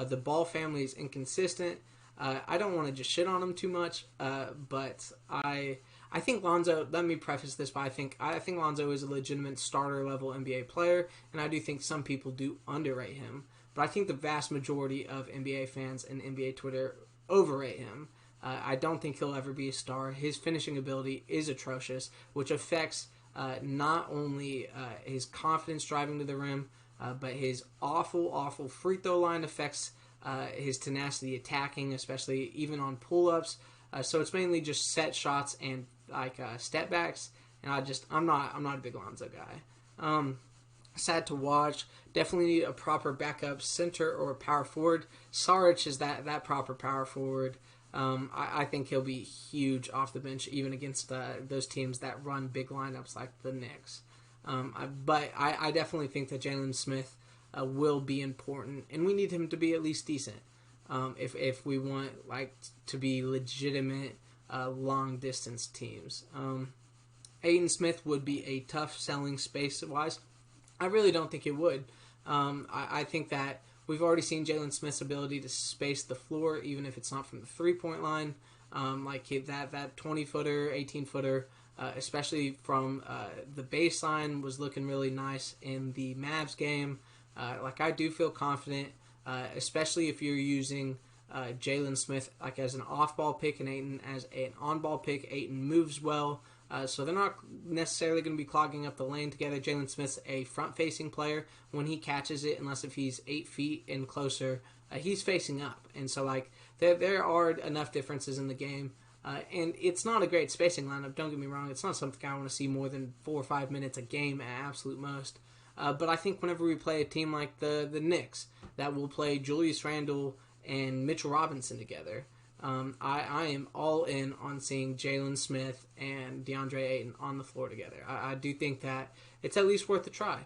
The ball family is inconsistent. I don't want to just shit on him too much, but I think Lonzo, let me preface this by I think Lonzo is a legitimate starter level NBA player, and I do think some people do underrate him. But I think the vast majority of NBA fans and NBA Twitter overrate him. I don't think he'll ever be a star. His finishing ability is atrocious, which affects not only his confidence driving to the rim, but his awful free throw line affects his tenacity attacking, especially even on pull-ups. So it's mainly just set shots and like step backs. And I'm not a big Lonzo guy. Sad to watch. Definitely need a proper backup center or power forward. Saric is that proper power forward. I think he'll be huge off the bench, even against those teams that run big lineups like the Knicks. But I definitely think that Jalen Smith will be important, and we need him to be at least decent if we want to be legitimate long distance teams. Aiden Smith would be a tough selling space wise. I really don't think it would. I think that we've already seen Jalen Smith's ability to space the floor, even if it's not from the 3-point line. That 20-footer, 18-footer, especially from the baseline, was looking really nice in the Mavs game. I do feel confident, especially if you're using Jalen Smith as an off-ball pick and Ayton as an on-ball pick. Ayton moves well, so they're not necessarily going to be clogging up the lane together. Jalen Smith's a front-facing player. When he catches it, unless if he's 8 feet and closer, he's facing up. And so there are enough differences in the game. And it's not a great spacing lineup, don't get me wrong. It's not something I want to see more than 4 or 5 minutes a game at absolute most. But I think whenever we play a team like the Knicks, that will play Julius Randle and Mitchell Robinson together, I am all in on seeing Jalen Smith and DeAndre Ayton on the floor together. I do think that it's at least worth a try.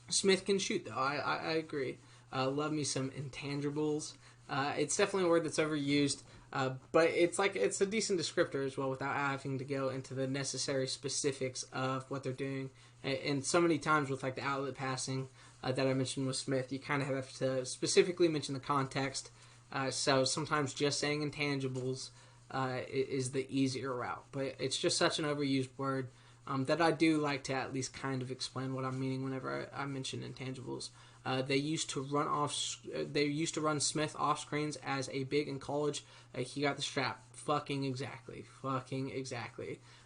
Smith can shoot, though. I agree. Love me some intangibles. It's definitely a word that's overused. But it's a decent descriptor as well without having to go into the necessary specifics of what they're doing. And so many times with the outlet passing that I mentioned with Smith, you kind of have to specifically mention the context. So sometimes just saying intangibles is the easier route. But it's just such an overused word that I do like to at least kind of explain what I'm meaning whenever I mention intangibles. They used to run Smith off screens as a big in college. He got the strap. Fucking exactly.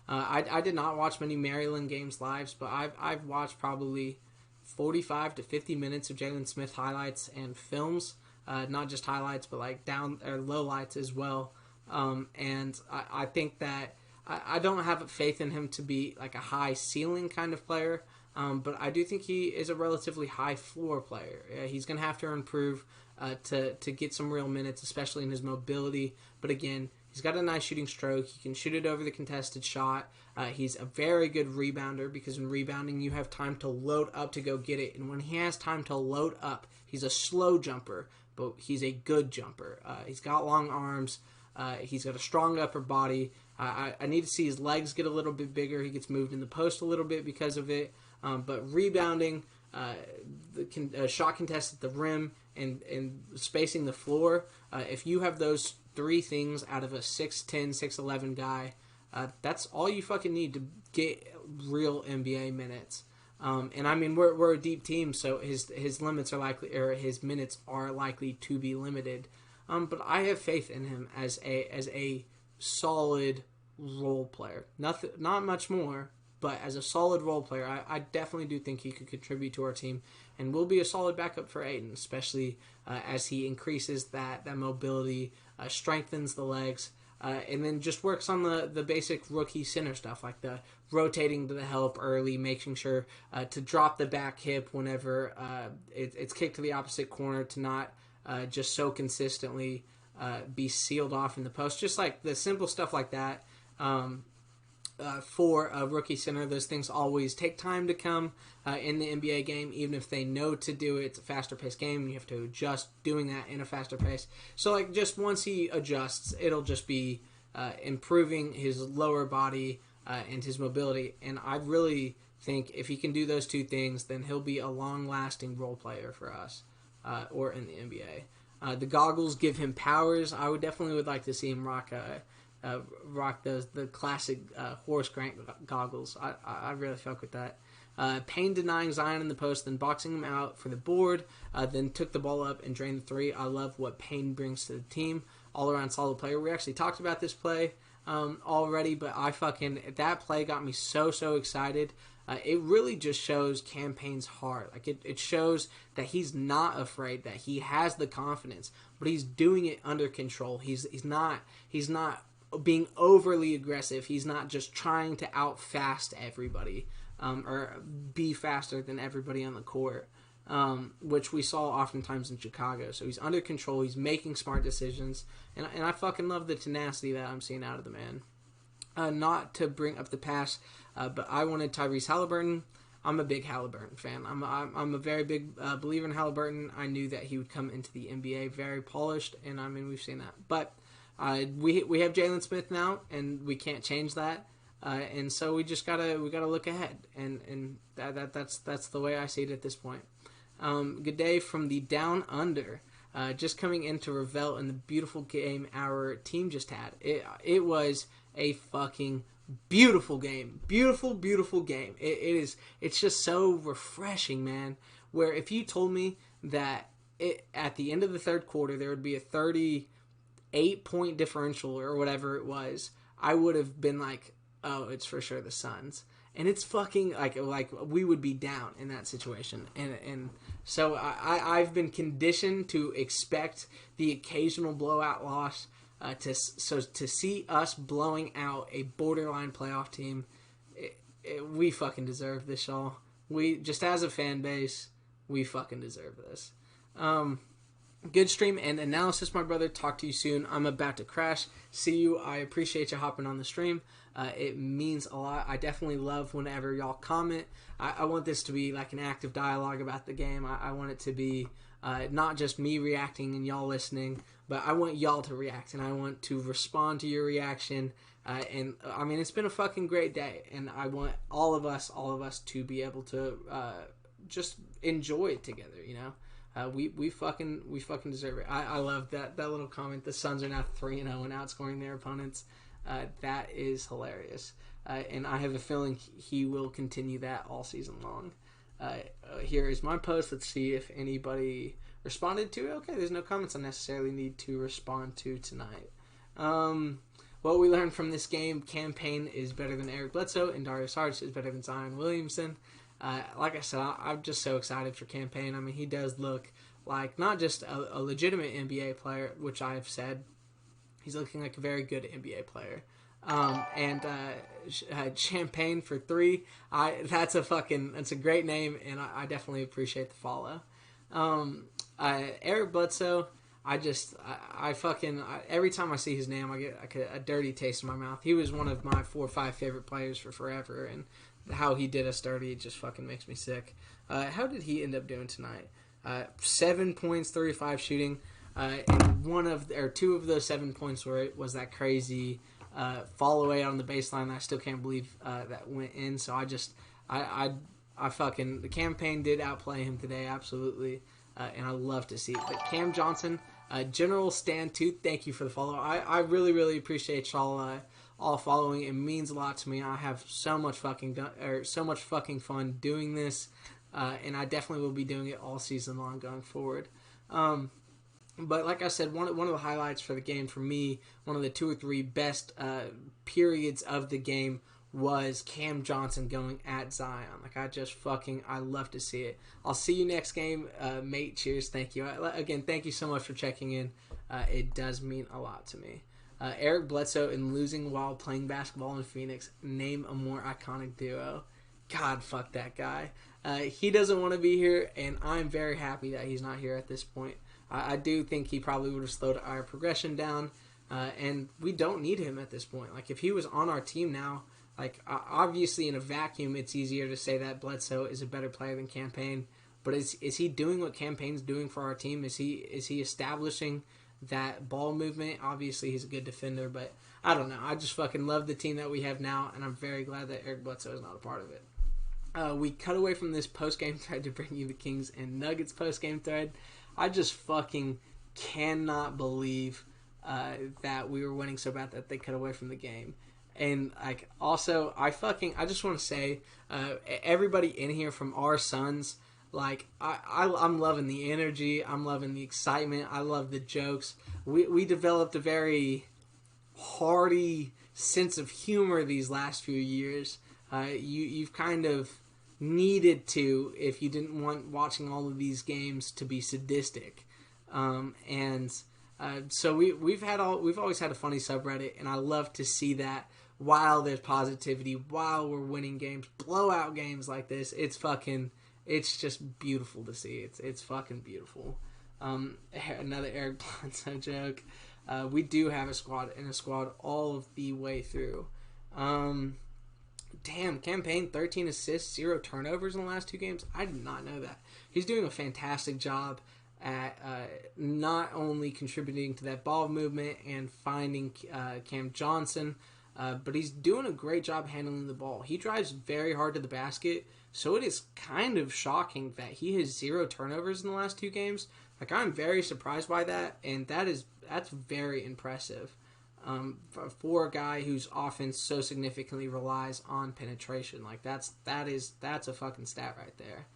I did not watch many Maryland games live, but I've watched probably 45 to 50 minutes of Jalen Smith highlights and films. Not just highlights, but down or lowlights as well. And I think that I don't have faith in him to be a high ceiling kind of player. But I do think he is a relatively high floor player. He's going to have to improve to get some real minutes, especially in his mobility. But again, he's got a nice shooting stroke. He can shoot it over the contested shot. He's a very good rebounder because in rebounding you have time to load up to go get it. And when he has time to load up, he's a slow jumper, but he's a good jumper. He's got long arms. He's got a strong upper body. I need to see his legs get a little bit bigger. He gets moved in the post a little bit because of it. But rebounding, shot contest at the rim, and spacing the floor, if you have those 3 things out of a 6'10", 6'11" guy, that's all you fucking need to get real NBA minutes. And I mean, we're a deep team, so his limits are likely, or his minutes are likely to be limited. But I have faith in him as a solid role player. Not much more. But as a solid role player, I definitely do think he could contribute to our team and will be a solid backup for Ayton, especially as he increases that mobility, strengthens the legs, and then just works on the basic rookie center stuff, like the rotating to the help early, making sure to drop the back hip whenever it's kicked to the opposite corner, to not just so consistently be sealed off in the post. Just the simple stuff like that. For a rookie center, those things always take time to come in the NBA game, even if they know to do it. It's a faster paced game, and you have to adjust doing that in a faster pace. So just once he adjusts, it'll just be improving his lower body and his mobility. And I really think if he can do those 2 things, then he'll be a long-lasting role player for us or in the NBA. The goggles give him powers. I would like to see him rock the classic Horace Grant goggles. I really fuck with that. Payne denying Zion in the post, then boxing him out for the board, then took the ball up and drained the 3. I love what Payne brings to the team. All around solid player. We actually talked about this play already, but that play got me so excited. It really just shows Cam Payne's heart. It shows that he's not afraid, that he has the confidence, but he's doing it under control. He's not being overly aggressive. He's not just trying to out-fast everybody or be faster than everybody on the court, which we saw oftentimes in Chicago. So he's under control. He's making smart decisions, and I fucking love the tenacity that I'm seeing out of the man. Not to bring up the past, but I wanted Tyrese Halliburton. I'm a big Halliburton fan. I'm a very big believer in Halliburton. I knew that he would come into the NBA very polished, and I mean, we've seen that. But we have Jalen Smith now, and we can't change that. And so we gotta look ahead, and that's the way I see it at this point. Good day from the Down Under. just coming into Revel and the beautiful game our team just had. It was a fucking beautiful game. Beautiful, beautiful game. It's just so refreshing, man. Where if you told me that at the end of the third quarter there would be a 38-point differential or whatever it was, I would have been like, oh, it's for sure the Suns. And it's fucking like we would be down in that situation. And so I've been conditioned to expect the occasional blowout loss. To see us blowing out a borderline playoff team, we fucking deserve this, y'all. We just as a fan base, we fucking deserve this. Good stream and analysis, my brother. Talk to you soon. I'm about to crash. See you. I appreciate you hopping on the stream. It means a lot. I definitely love whenever y'all comment. I want this to be like an active dialogue about the game. I want it to be not just me reacting and y'all listening, but I want y'all to react, and I want to respond to your reaction. And I mean, it's been a fucking great day, and I want all of us to be able to just enjoy it together. You know, we fucking deserve it. I love that little comment. The Suns are now 3-0 and outscoring their opponents. That is hilarious, and I have a feeling he will continue that all season long. Here is my post. Let's see if anybody responded to it. Okay, there's no comments I necessarily need to respond to tonight. What we learned from this game: Cam Payne is better than Eric Bledsoe, and Darius Harris is better than Zion Williamson. Like I said, I'm just so excited for Cam Payne. I mean, he does look like not just a legitimate NBA player, which I've said. He's looking like a very good NBA player. And Champagne for 3. That's a great name, and I definitely appreciate the follow. Eric Bledsoe, every time I see his name, I get a dirty taste in my mouth. He was one of my 4 or 5 favorite players for forever, and how he did us dirty just fucking makes me sick. How did he end up doing tonight? 7 points, 35 shooting. And 2 of those 7 points was that crazy fall away on the baseline. I still can't believe that went in. So the campaign did outplay him today, absolutely, and I love to see it. But Cam Johnson, General Stan Tooth, thank you for the follow. I really, really appreciate y'all all following. It means a lot to me. I have so much fucking fun doing this, and I definitely will be doing it all season long going forward. But like I said, one of the highlights for the game for me, one of the 2 or 3 best periods of the game was Cam Johnson going at Zion. Like I love to see it. I'll see you next game, mate. Cheers. Thank you. Again, thank you so much for checking in. It does mean a lot to me. Eric Bledsoe in losing while playing basketball in Phoenix. Name a more iconic duo. God, fuck that guy. He doesn't want to be here, and I'm very happy that he's not here at this point. I do think he probably would have slowed our progression down, and we don't need him at this point. Like, if he was on our team now, like, obviously in a vacuum, it's easier to say that Bledsoe is a better player than Cam Payne, but is he doing what Cam Payne's doing for our team? Is he establishing that ball movement? Obviously, he's a good defender, but I don't know. I just fucking love the team that we have now, and I'm very glad that Eric Bledsoe is not a part of it. We cut away from this post-game thread to bring you the Kings and Nuggets post-game thread. I just fucking cannot believe that we were winning so bad that they cut away from the game. And like, also, I just want to say, everybody in here from our Suns, like, I'm loving the energy, I'm loving the excitement, I love the jokes. We developed a very hearty sense of humor these last few years. You've kind of needed to, if you didn't want watching all of these games to be sadistic, so we've always had a funny subreddit, and I love to see that while there's positivity, while we're winning games, blowout games like this. It's just beautiful to see. It's fucking beautiful. Another Eric Bledsoe joke. We do have a squad all of the way through. Damn, Cam Payne, 13 assists, 0 turnovers in the last 2 games. I did not know that. He's doing a fantastic job at not only contributing to that ball movement and finding Cam Johnson, but he's doing a great job handling the ball. He drives very hard to the basket, so it is kind of shocking that he has 0 turnovers in the last 2 games Like, I'm very surprised by that, and that's very impressive for a guy whose offense so significantly relies on penetration. Like, that's a fucking stat right there.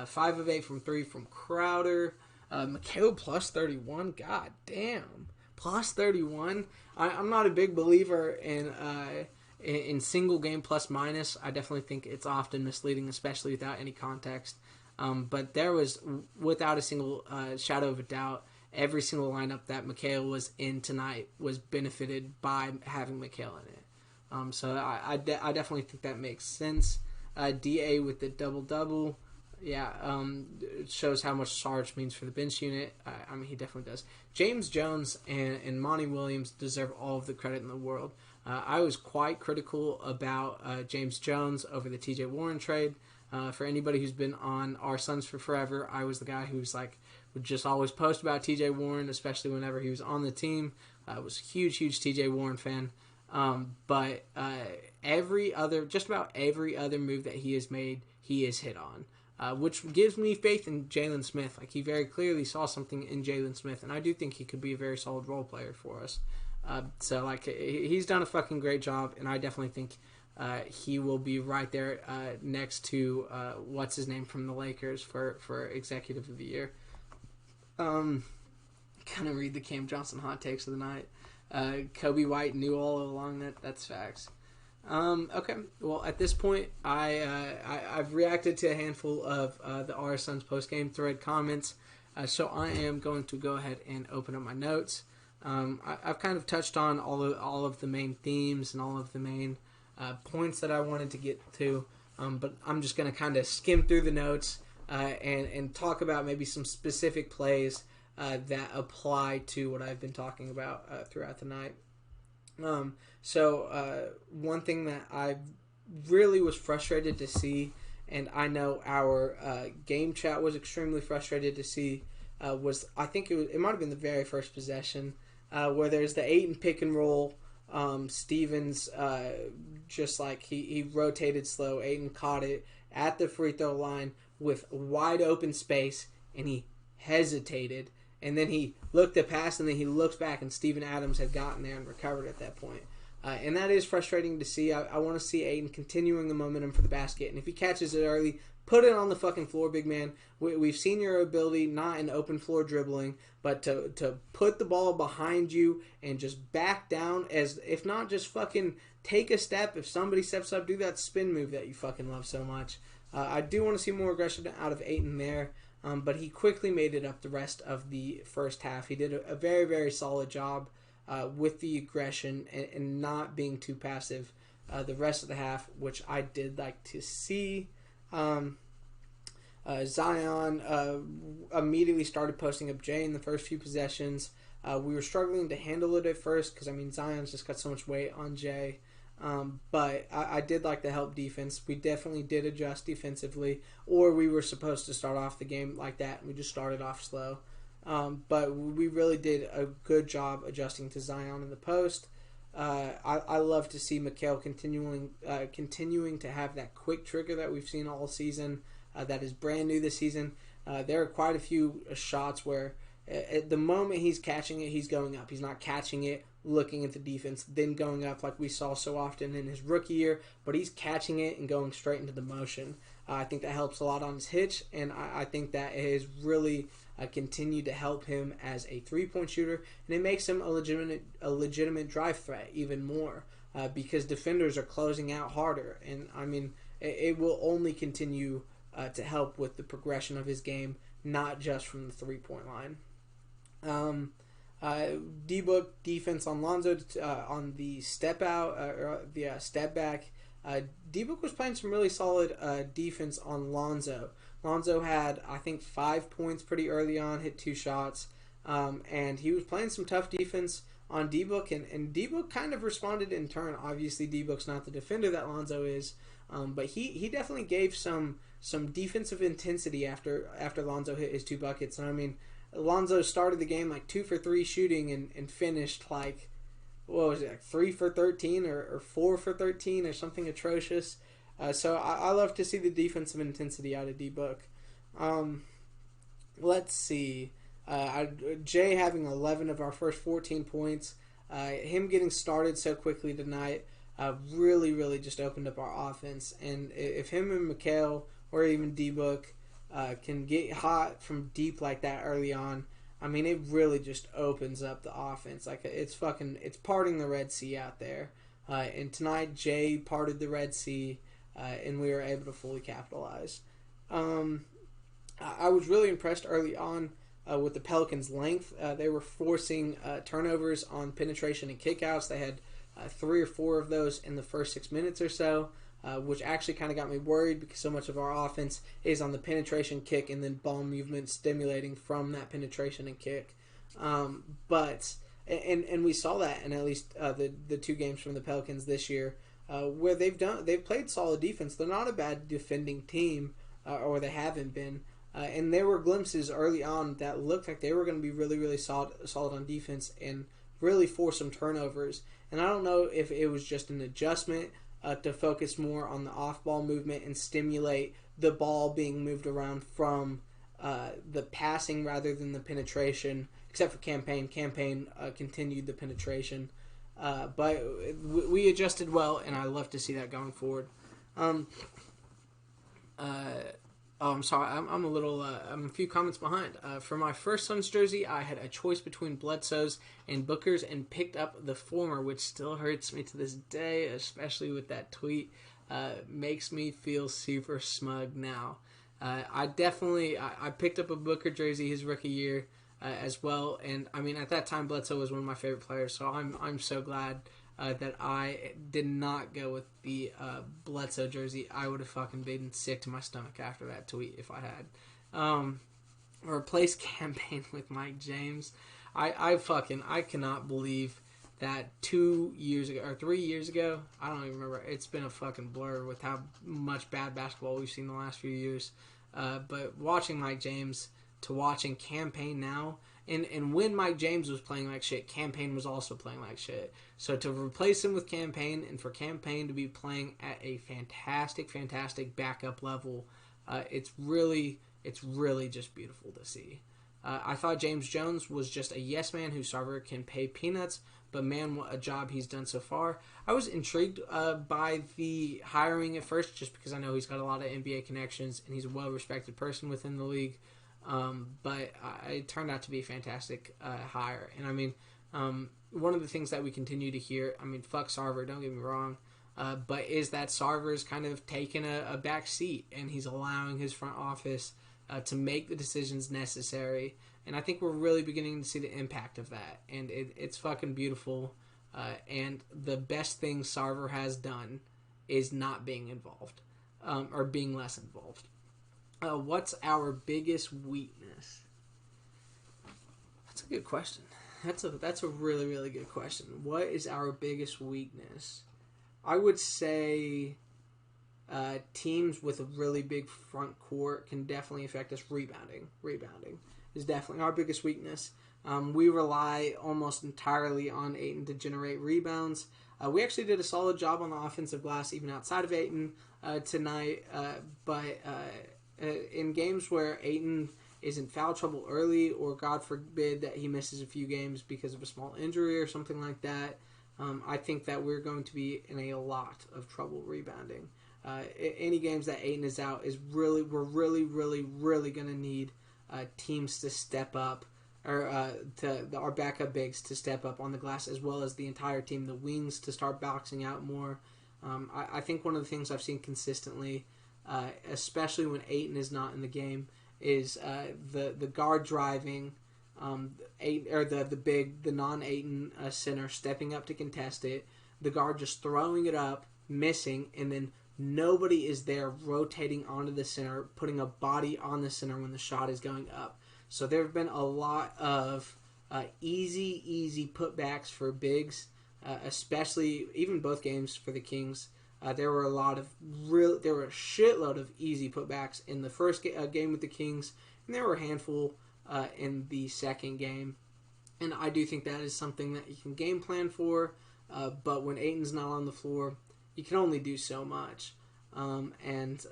5 of 8 from 3 from Crowder. Mikal plus 31. God damn. Plus 31. I'm not a big believer in single game plus minus. I definitely think it's often misleading, especially without any context. But there was, without a single shadow of a doubt, every single lineup that Mikal was in tonight was benefited by having Mikal in it. So I definitely think that makes sense. DA with the double-double. Yeah, it shows how much Sarge means for the bench unit. I mean, he definitely does. James Jones and Monty Williams deserve all of the credit in the world. I was quite critical about James Jones over the TJ Warren trade. For anybody who's been on Our Sons for forever, I was the guy who's like would just always post about TJ Warren, especially whenever he was on the team. I was a huge TJ Warren fan. But just about every other move that he has made, he is hit on. Which gives me faith in Jalen Smith. Like, he very clearly saw something in Jalen Smith, and I do think he could be a very solid role player for us. So, like, he's done a fucking great job, and I definitely think he will be right there next to what's his name from the Lakers for Executive of the Year. Kind of read the Cam Johnson hot takes of the night. Kobe White knew all along that's facts. Okay, well, at this point, I've reacted to a handful of the Our Sons postgame thread comments, so I am going to go ahead and open up my notes. I've kind of touched on all of the main themes and all of the main points that I wanted to get to, but I'm just going to kind of skim through the notes and talk about maybe some specific plays that apply to what I've been talking about throughout the night. So one thing that I really was frustrated to see, and I know our game chat was extremely frustrated to see, was, I think it might have been the very first possession, where there's the Ayton pick and roll. Stevens just like he rotated slow. Ayton caught it at the free throw line with wide open space, and he hesitated. And then he looked to pass, and then he looks back, and Steven Adams had gotten there and recovered at that point. And that is frustrating to see. I want to see Ayton continuing the momentum for the basket. And if he catches it early, put it on the fucking floor, big man. We've seen your ability, not in open floor dribbling, but to put the ball behind you and just back down, as if not just fucking take a step. If somebody steps up, do that spin move that you fucking love so much. I do want to see more aggression out of Ayton there. But he quickly made it up the rest of the first half. He did a very, very solid job with the aggression and not being too passive the rest of the half, which I did like to see. Zion immediately started posting up Jay in the first few possessions. We were struggling to handle it at first because, I mean, Zion's just got so much weight on Jay. But I did like the help defense. We definitely did adjust defensively, or we were supposed to start off the game like that, and we just started off slow. But we really did a good job adjusting to Zion in the post. I love to see Mikal continuing to have that quick trigger that we've seen all season. That is brand new this season. There are quite a few shots where at the moment he's catching it, he's going up. He's not catching it, looking at the defense, then going up like we saw so often in his rookie year, but he's catching it and going straight into the motion. I think that helps a lot on his hitch, and I think that has really continued to help him as a three-point shooter, and it makes him a legitimate drive threat even more because defenders are closing out harder, and I mean it will only continue to help with the progression of his game, not just from the three-point line. D-Book defense on Lonzo on the step out or the step back. D-Book was playing some really solid defense on Lonzo. Lonzo had, I think, 5 points pretty early on, hit 2 shots, and he was playing some tough defense on D-Book, and D-Book kind of responded in turn. Obviously, D-Book's not the defender that Lonzo is, but he definitely gave some defensive intensity after Lonzo hit his 2 buckets. And I mean, Lonzo started the game like 2 for 3 shooting and finished like, what was it, like 3 for 13 or 4 for 13 or something atrocious. So I love to see the defensive intensity out of D-Book. Let's see.
Jay having 11 of our first 14 points, him getting started so quickly tonight, really, really just opened up our offense. And if him and Mikhail or even D-Book can get hot from deep like that early on, I mean, it really just opens up the offense. Like, it's parting the Red Sea out there. And tonight, Jay parted the Red Sea, and we were able to fully capitalize. I was really impressed early on with the Pelicans' length. They were forcing turnovers on penetration and kickouts. They had 3 or 4 of those in the first 6 minutes or so, which actually kind of got me worried because so much of our offense is on the penetration kick and then ball movement stimulating from that penetration and kick. But we saw that in at least the 2 games from the Pelicans this year, where they've played solid defense. They're not a bad defending team, or they haven't been. And there were glimpses early on that looked like they were going to be really, really solid on defense and really force some turnovers. And I don't know if it was just an adjustment to focus more on the off-ball movement and stimulate the ball being moved around from the passing rather than the penetration, except for Campaign. Campaign continued the penetration. But we adjusted well, and I love to see that going forward. I'm sorry. I'm a few comments behind. For my first Suns jersey, I had a choice between Bledsoe's and Booker's and picked up the former, which still hurts me to this day, especially with that tweet. Makes me feel super smug now. I picked up a Booker jersey his rookie year as well, and I mean at that time Bledsoe was one of my favorite players, so I'm so glad that I did not go with the Bledsoe jersey. I would have fucking been sick to my stomach after that tweet if I had. Replace Campaign with Mike James. I cannot believe that 2 years ago or 3 years ago, I don't even remember. It's been a fucking blur with how much bad basketball we've seen the last few years. But watching Mike James to watching Campaign now, and when Mike James was playing like shit, Campaign was also playing like shit. So to replace him with Campaign and for Campaign to be playing at a fantastic backup level, it's really just beautiful to see. I thought James Jones was just a yes man who Sarver can pay peanuts, but man, what a job he's done so far. I was intrigued by the hiring at first just because I know he's got a lot of NBA connections and he's a well-respected person within the league. But it turned out to be a fantastic hire. And I mean, one of the things that we continue to hear, I mean, fuck Sarver, don't get me wrong, but is that Sarver's kind of taken a back seat and he's allowing his front office to make the decisions necessary. And I think we're really beginning to see the impact of that. And it's fucking beautiful. And the best thing Sarver has done is not being involved, or being less involved. What's our biggest weakness? That's a good question. That's a really, really good question. What is our biggest weakness? I would say teams with a really big front court can definitely affect us. Rebounding is definitely our biggest weakness. We rely almost entirely on Ayton to generate rebounds. We actually did a solid job on the offensive glass even outside of Ayton tonight, but in games where Ayton is in foul trouble early, or God forbid that he misses a few games because of a small injury or something like that, I think that we're going to be in a lot of trouble rebounding. Any games that Ayton is out we're really going to need teams to step up, or our backup bigs to step up on the glass, as well as the entire team, the wings to start boxing out more. I think one of the things I've seen consistently, especially when Ayton is not in the game, is the guard driving, the non-Ayton center stepping up to contest it, the guard just throwing it up, missing, and then nobody is there rotating onto the center, putting a body on the center when the shot is going up. So there have been a lot of easy putbacks for bigs, especially even both games for the Kings. There were a shitload of easy putbacks in the first game with the Kings, and there were a handful in the second game. And I do think that is something that you can game plan for, but when Ayton's not on the floor, you can only do so much. And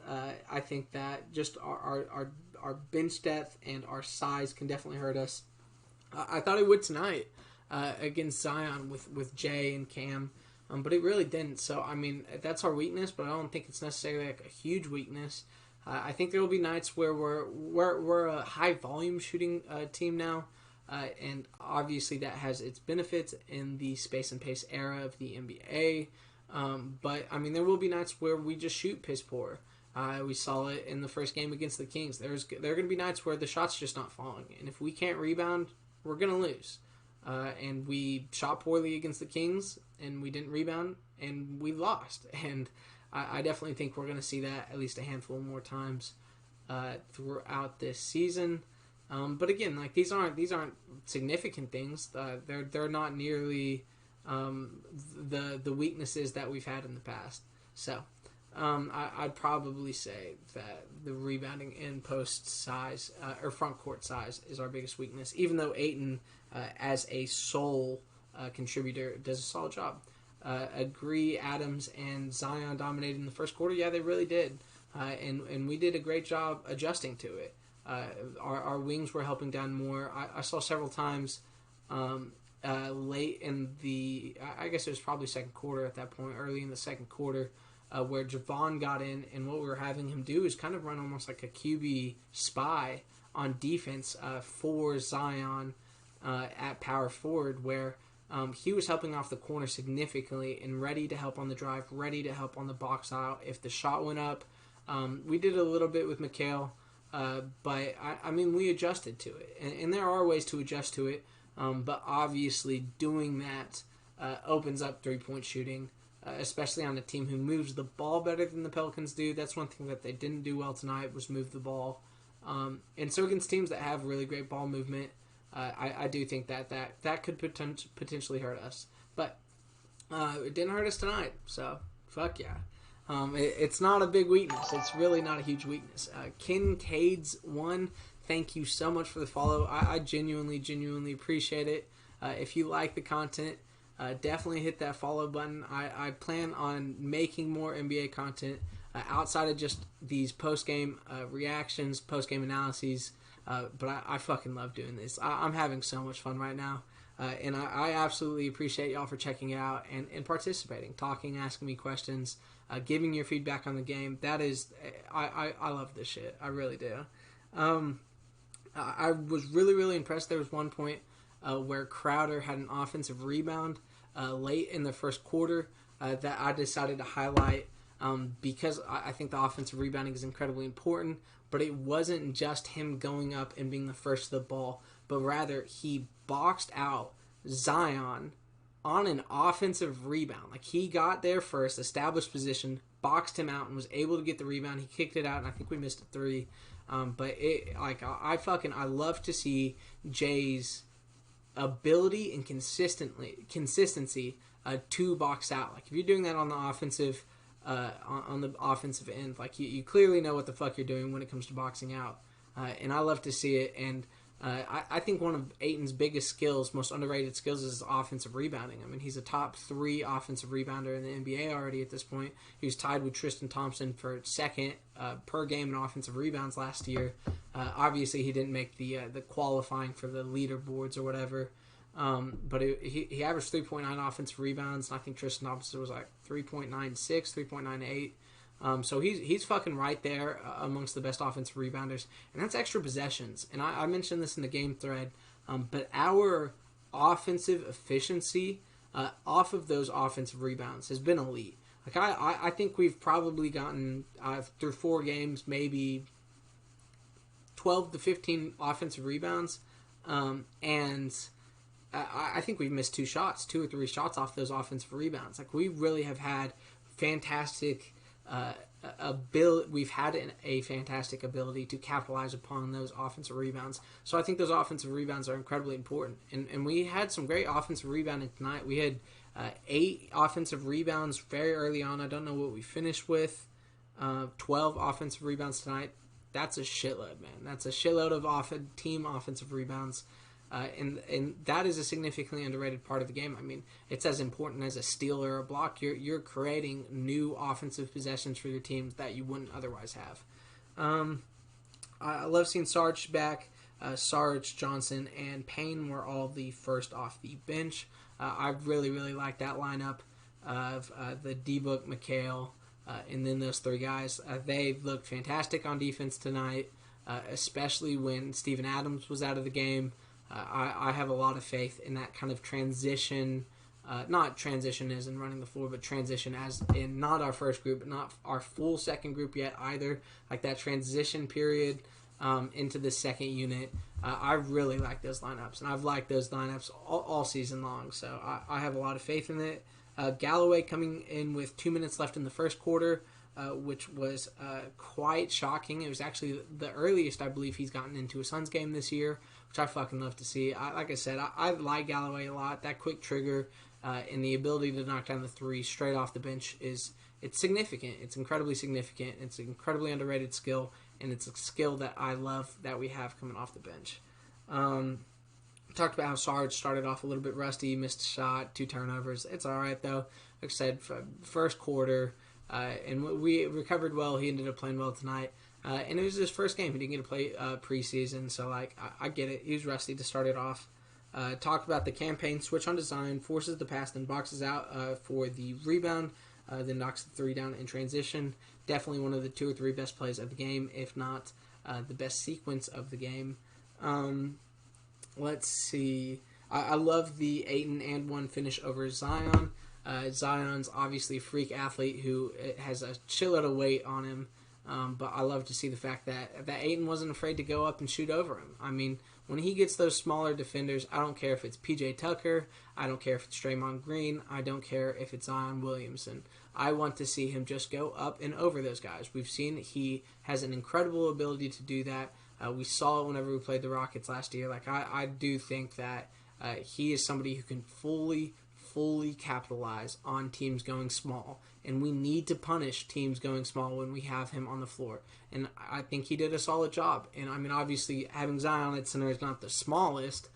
I think that just our bench depth and our size can definitely hurt us. I thought it would tonight against Zion with Jay and Cam, but it really didn't. So, I mean, that's our weakness, but I don't think it's necessarily like a huge weakness. I think there will be nights where we're a high volume shooting team now, and obviously that has its benefits in the space and pace era of the NBA. But I mean, there will be nights where we just shoot piss poor. We saw it in the first game against the Kings. There are going to be nights where the shot's just not falling, and if we can't rebound, we're going to lose. And we shot poorly against the Kings, and we didn't rebound, and we lost. And I definitely think we're going to see that at least a handful more times throughout this season. But again, like these aren't significant things. They're not nearly the weaknesses that we've had in the past. So I'd probably say that the rebounding in post size or front court size is our biggest weakness, even though Ayton as a sole contributor does a solid job. Agree, Adams and Zion dominated in the first quarter. Yeah, they really did. And we did a great job adjusting to it. Our wings were helping down more. I saw several times late in the, I guess it was probably second quarter at that point, early in the second quarter, where Javon got in, and what we were having him do is kind of run almost like a QB spy on defense for Zion at power forward, where he was helping off the corner significantly and ready to help on the drive, ready to help on the box out if the shot went up. We did a little bit with Mikal, but I mean, we adjusted to it, and there are ways to adjust to it, but obviously doing that opens up three-point shooting, especially on a team who moves the ball better than the Pelicans do. That's one thing that they didn't do well tonight, was move the ball. And so against teams that have really great ball movement, I do think that could potentially hurt us. But it didn't hurt us tonight, so fuck yeah. It's not a big weakness. It's really not a huge weakness. Kincaid's one, thank you so much for the follow. I genuinely appreciate it. If you like the content, definitely hit that follow button. I plan on making more NBA content outside of just these post-game reactions, post-game analyses. But I fucking love doing this. I'm having so much fun right now. And I absolutely appreciate y'all for checking it out and participating, talking, asking me questions, giving your feedback on the game. That is, I love this shit. I really do. I was really impressed. There was one point where Crowder had an offensive rebound late in the first quarter that I decided to highlight because I think the offensive rebounding is incredibly important. But it wasn't just him going up and being the first to the ball, but rather he boxed out Zion on an offensive rebound. Like, he got there first, established position, boxed him out, and was able to get the rebound. He kicked it out, and I think we missed a three. But I love to see Jay's ability and consistency to box out. Like, if you're doing that on the offensive end, like you clearly know what the fuck you're doing when it comes to boxing out, and I love to see it. And I think one of Ayton's biggest skills, most underrated skills, is offensive rebounding. I mean, he's a top 3 offensive rebounder in the NBA already at this point. He was tied with Tristan Thompson for second per game in offensive rebounds last year. Obviously, he didn't make the qualifying for the leaderboards or whatever. But he averaged 3.9 offensive rebounds, and I think Tristan Thompson was like 3.96, 3.98. So he's fucking right there amongst the best offensive rebounders, and that's extra possessions. And I mentioned this in the game thread, but our offensive efficiency off of those offensive rebounds has been elite. Like I think we've probably gotten through 4 games maybe 12 to 15 offensive rebounds, and I think we've missed 2 or 3 shots off those offensive rebounds. Like, we really have had fantastic we've had a fantastic ability to capitalize upon those offensive rebounds. So I think those offensive rebounds are incredibly important. And we had some great offensive rebounding tonight. We had 8 offensive rebounds very early on. I don't know what we finished with. 12 offensive rebounds tonight. That's a shitload, man. That's a shitload of team offensive rebounds. And that is a significantly underrated part of the game. I mean, it's as important as a steal or a block. You're creating new offensive possessions for your team that you wouldn't otherwise have. I love seeing Sarge back. Sarge, Johnson, and Payne were all the first off the bench. I really, really like that lineup of the D-Book, McHale, and then those three guys. They looked fantastic on defense tonight, especially when Steven Adams was out of the game. I have a lot of faith in that kind of transition, not transition as in running the floor, but transition as in not our first group, but not our full second group yet either. Like that transition period into the second unit. I really like those lineups, and I've liked those lineups all season long, so I have a lot of faith in it. Galloway coming in with 2 minutes left in the first quarter, which was quite shocking. It was actually the earliest I believe he's gotten into a Suns game this year, which I fucking love to see. Like I said, I like Galloway a lot. That quick trigger and the ability to knock down the three straight off the bench it's significant. It's incredibly significant. It's an incredibly underrated skill, and it's a skill that I love that we have coming off the bench. Talked about how Sarge started off a little bit rusty, missed a shot, 2 turnovers. It's all right, though. Like I said, first quarter, and we recovered well. He ended up playing well tonight. And it was his first game. He didn't get to play preseason, so I get it. He was rusty to start it off. Talked about the campaign, switch on design, forces the pass, then boxes out for the rebound, then knocks the 3 down in transition. Definitely one of the 2 or 3 best plays of the game, if not the best sequence of the game. Let's see. I love the 8-and-1 finish over Zion. Zion's obviously a freak athlete who has a shitload of weight on him. But I love to see the fact that Ayton wasn't afraid to go up and shoot over him. I mean, when he gets those smaller defenders, I don't care if it's P.J. Tucker, I don't care if it's Draymond Green, I don't care if it's Zion Williamson. I want to see him just go up and over those guys. We've seen he has an incredible ability to do that. We saw it whenever we played the Rockets last year. I do think that he is somebody who can fully capitalize on teams going small. And we need to punish teams going small when we have him on the floor. And I think he did a solid job. And, I mean, obviously, having Zion at center is not the smallest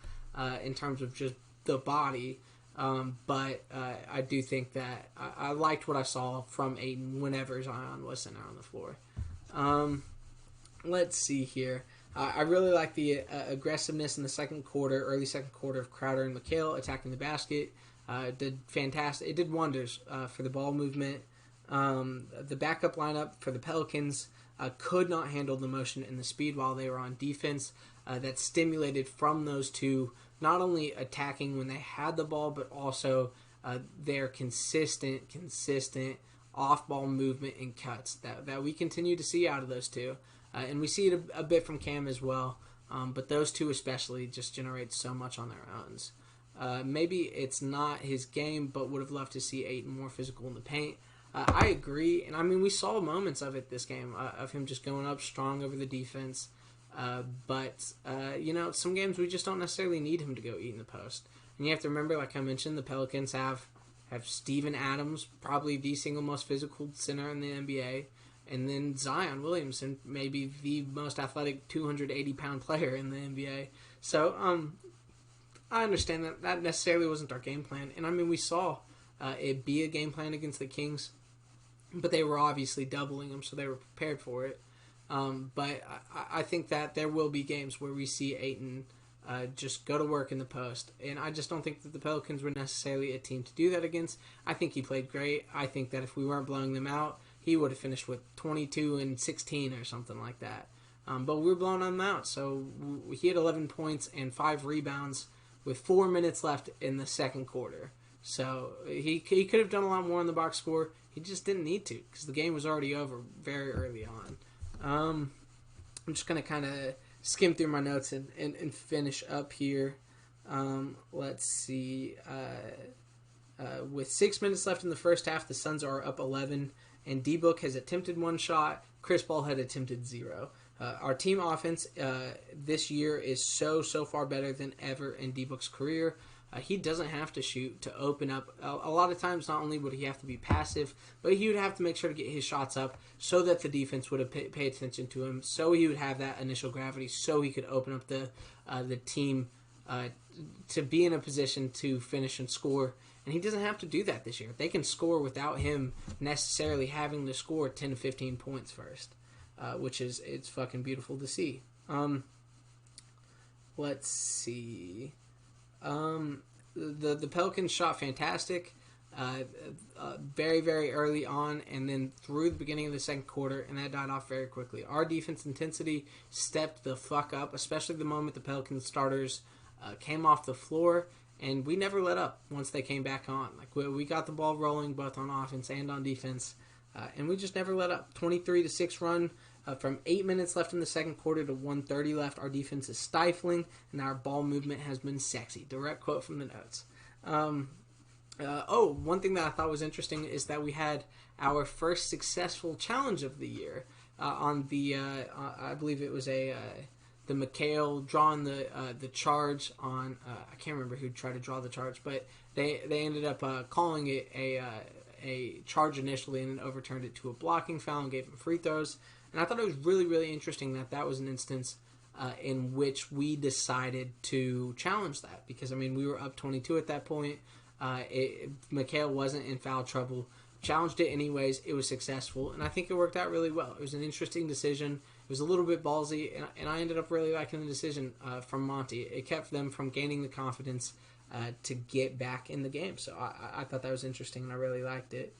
in terms of just the body. But I do think that I liked what I saw from Ayton whenever Zion was center on the floor. Let's see here. I really like the aggressiveness in the early second quarter of Crowder and McHale attacking the basket. Did fantastic. It did wonders for the ball movement. The backup lineup for the Pelicans could not handle the motion and the speed while they were on defense. That stimulated from those two, not only attacking when they had the ball, but also their consistent off-ball movement and cuts that we continue to see out of those two. And we see it a bit from Cam as well. But those two especially just generate so much on their own. Maybe it's not his game, but would have loved to see Ayton more physical in the paint. I agree, and I mean we saw moments of it this game of him just going up strong over the defense. But some games we just don't necessarily need him to go eat in the post. And you have to remember, like I mentioned, the Pelicans have Steven Adams, probably the single most physical center in the NBA, and then Zion Williamson, maybe the most athletic 280-pound player in the NBA. So I understand that necessarily wasn't our game plan. And, I mean, we saw it be a game plan against the Kings, but they were obviously doubling them, so they were prepared for it. But I think that there will be games where we see Ayton just go to work in the post. And I just don't think that the Pelicans were necessarily a team to do that against. I think he played great. I think that if we weren't blowing them out, he would have finished with 22 and 16 or something like that. But we were blowing them out. So he had 11 points and 5 rebounds with 4 minutes left in the second quarter. So he could have done a lot more in the box score. He just didn't need to because the game was already over very early on. I'm just going to kind of skim through my notes and finish up here. Let's see. With 6 minutes left in the first half, the Suns are up 11, and D-Book has attempted 1 shot. Chris Paul had attempted 0. Our team offense this year is so far better than ever in D-Book's career. He doesn't have to shoot to open up. A lot of times, not only would he have to be passive, but he would have to make sure to get his shots up so that the defense would have pay attention to him, so he would have that initial gravity, so he could open up the team to be in a position to finish and score. And he doesn't have to do that this year. They can score without him necessarily having to score 10 to 15 points first, which is it's fucking beautiful to see. Let's see. The Pelicans shot fantastic, very, very early on, and then through the beginning of the second quarter, and that died off very quickly. Our defense intensity stepped the fuck up, especially the moment the Pelicans starters came off the floor, and we never let up once they came back on. Like we got the ball rolling both on offense and on defense, and we just never let up. 23-6 run. From 8 minutes left in the second quarter to 1:30 left, our defense is stifling, and our ball movement has been sexy. Direct quote from the notes. One thing that I thought was interesting is that we had our first successful challenge of the year on the, I believe it was the McHale drawing the charge on, I can't remember who tried to draw the charge, but they ended up calling it a charge initially and then overturned it to a blocking foul and gave him free throws. And I thought it was really, really interesting that was an instance in which we decided to challenge that. Because, I mean, we were up 22 at that point. McHale wasn't in foul trouble. Challenged it anyways. It was successful. And I think it worked out really well. It was an interesting decision. It was a little bit ballsy. And I ended up really liking the decision from Monty. It kept them from gaining the confidence to get back in the game. So I thought that was interesting, and I really liked it.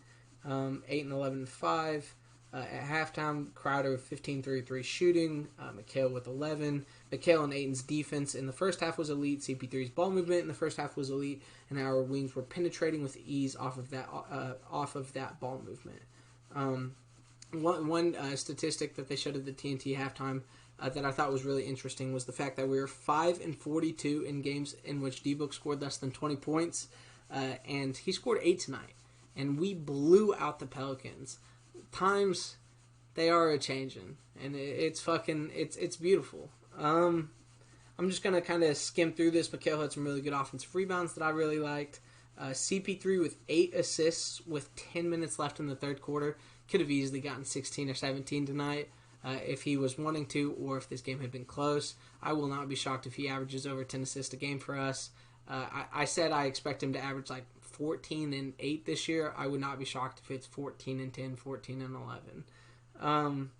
8 and 11 and 5. At halftime, Crowder with 15-3 shooting, McHale with 11. McHale and Ayton's defense in the first half was elite. CP3's ball movement in the first half was elite, and our wings were penetrating with ease off of that ball movement. One statistic that they showed at the TNT halftime that I thought was really interesting was the fact that we were 5-42 in games in which D-Book scored less than 20 points, and he scored 8 tonight, and we blew out the Pelicans. Times they are a changing, and it's beautiful. I'm just gonna kind of skim through this. McHale had some really good offensive rebounds that I really liked. CP3 with 8 assists with 10 minutes left in the third quarter. Could have easily gotten 16 or 17 tonight if he was wanting to, or if this game had been close. I will not be shocked if he averages over 10 assists a game for us. I said I expect him to average like 14 and 8 this year. I would not be shocked if it's 14 and 10, 14 and 11.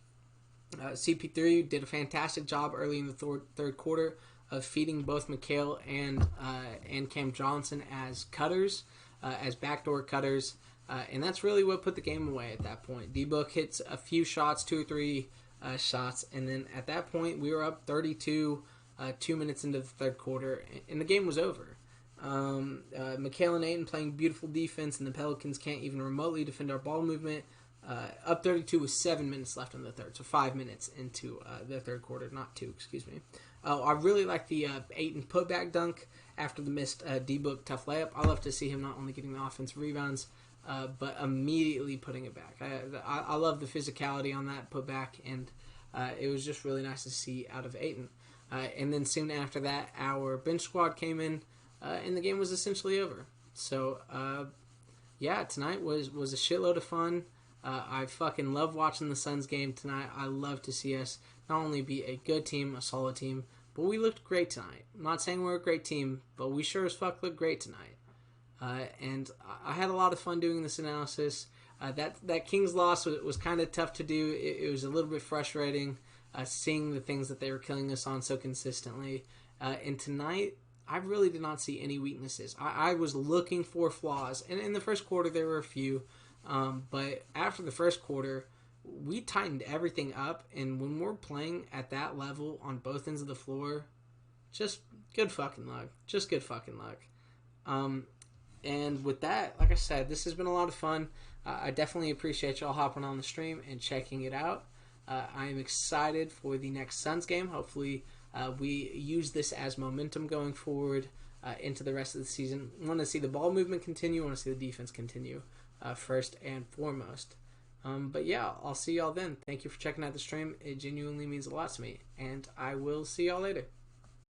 CP3 did a fantastic job early in the third quarter of feeding both McHale and Cam Johnson as cutters, as backdoor cutters, and that's really what put the game away at that point. D-Book hits a few shots, 2 or 3 shots, and then at that point we were up 32, 2 minutes into the third quarter, and the game was over. McHale and Ayton playing beautiful defense, and the Pelicans can't even remotely defend our ball movement. Up 32 with 7 minutes left in the third, so 5 minutes into the third quarter, not 2, excuse me. I really like the Ayton putback dunk after the missed D-Book tough layup. I love to see him not only getting the offensive rebounds, but immediately putting it back. I love the physicality on that putback, and it was just really nice to see out of Ayton. And then soon after that, our bench squad came in, and the game was essentially over. So, tonight was a shitload of fun. I fucking love watching the Suns game tonight. I love to see us not only be a good team, a solid team, but we looked great tonight. I'm not saying we're a great team, but we sure as fuck looked great tonight. And I had a lot of fun doing this analysis. That Kings loss was kind of tough to do. It was a little bit frustrating seeing the things that they were killing us on so consistently. And tonight, I really did not see any weaknesses. I was looking for flaws. And in the first quarter, there were a few. But after the first quarter, we tightened everything up. And when we're playing at that level on both ends of the floor, just good fucking luck. Just good fucking luck. And with that, like I said, this has been a lot of fun. I definitely appreciate y'all hopping on the stream and checking it out. I am excited for the next Suns game. Hopefully, we use this as momentum going forward into the rest of the season. Want to see the ball movement continue. Want to see the defense continue first and foremost. But yeah, I'll see y'all then. Thank you for checking out the stream. It genuinely means a lot to me. And I will see y'all later.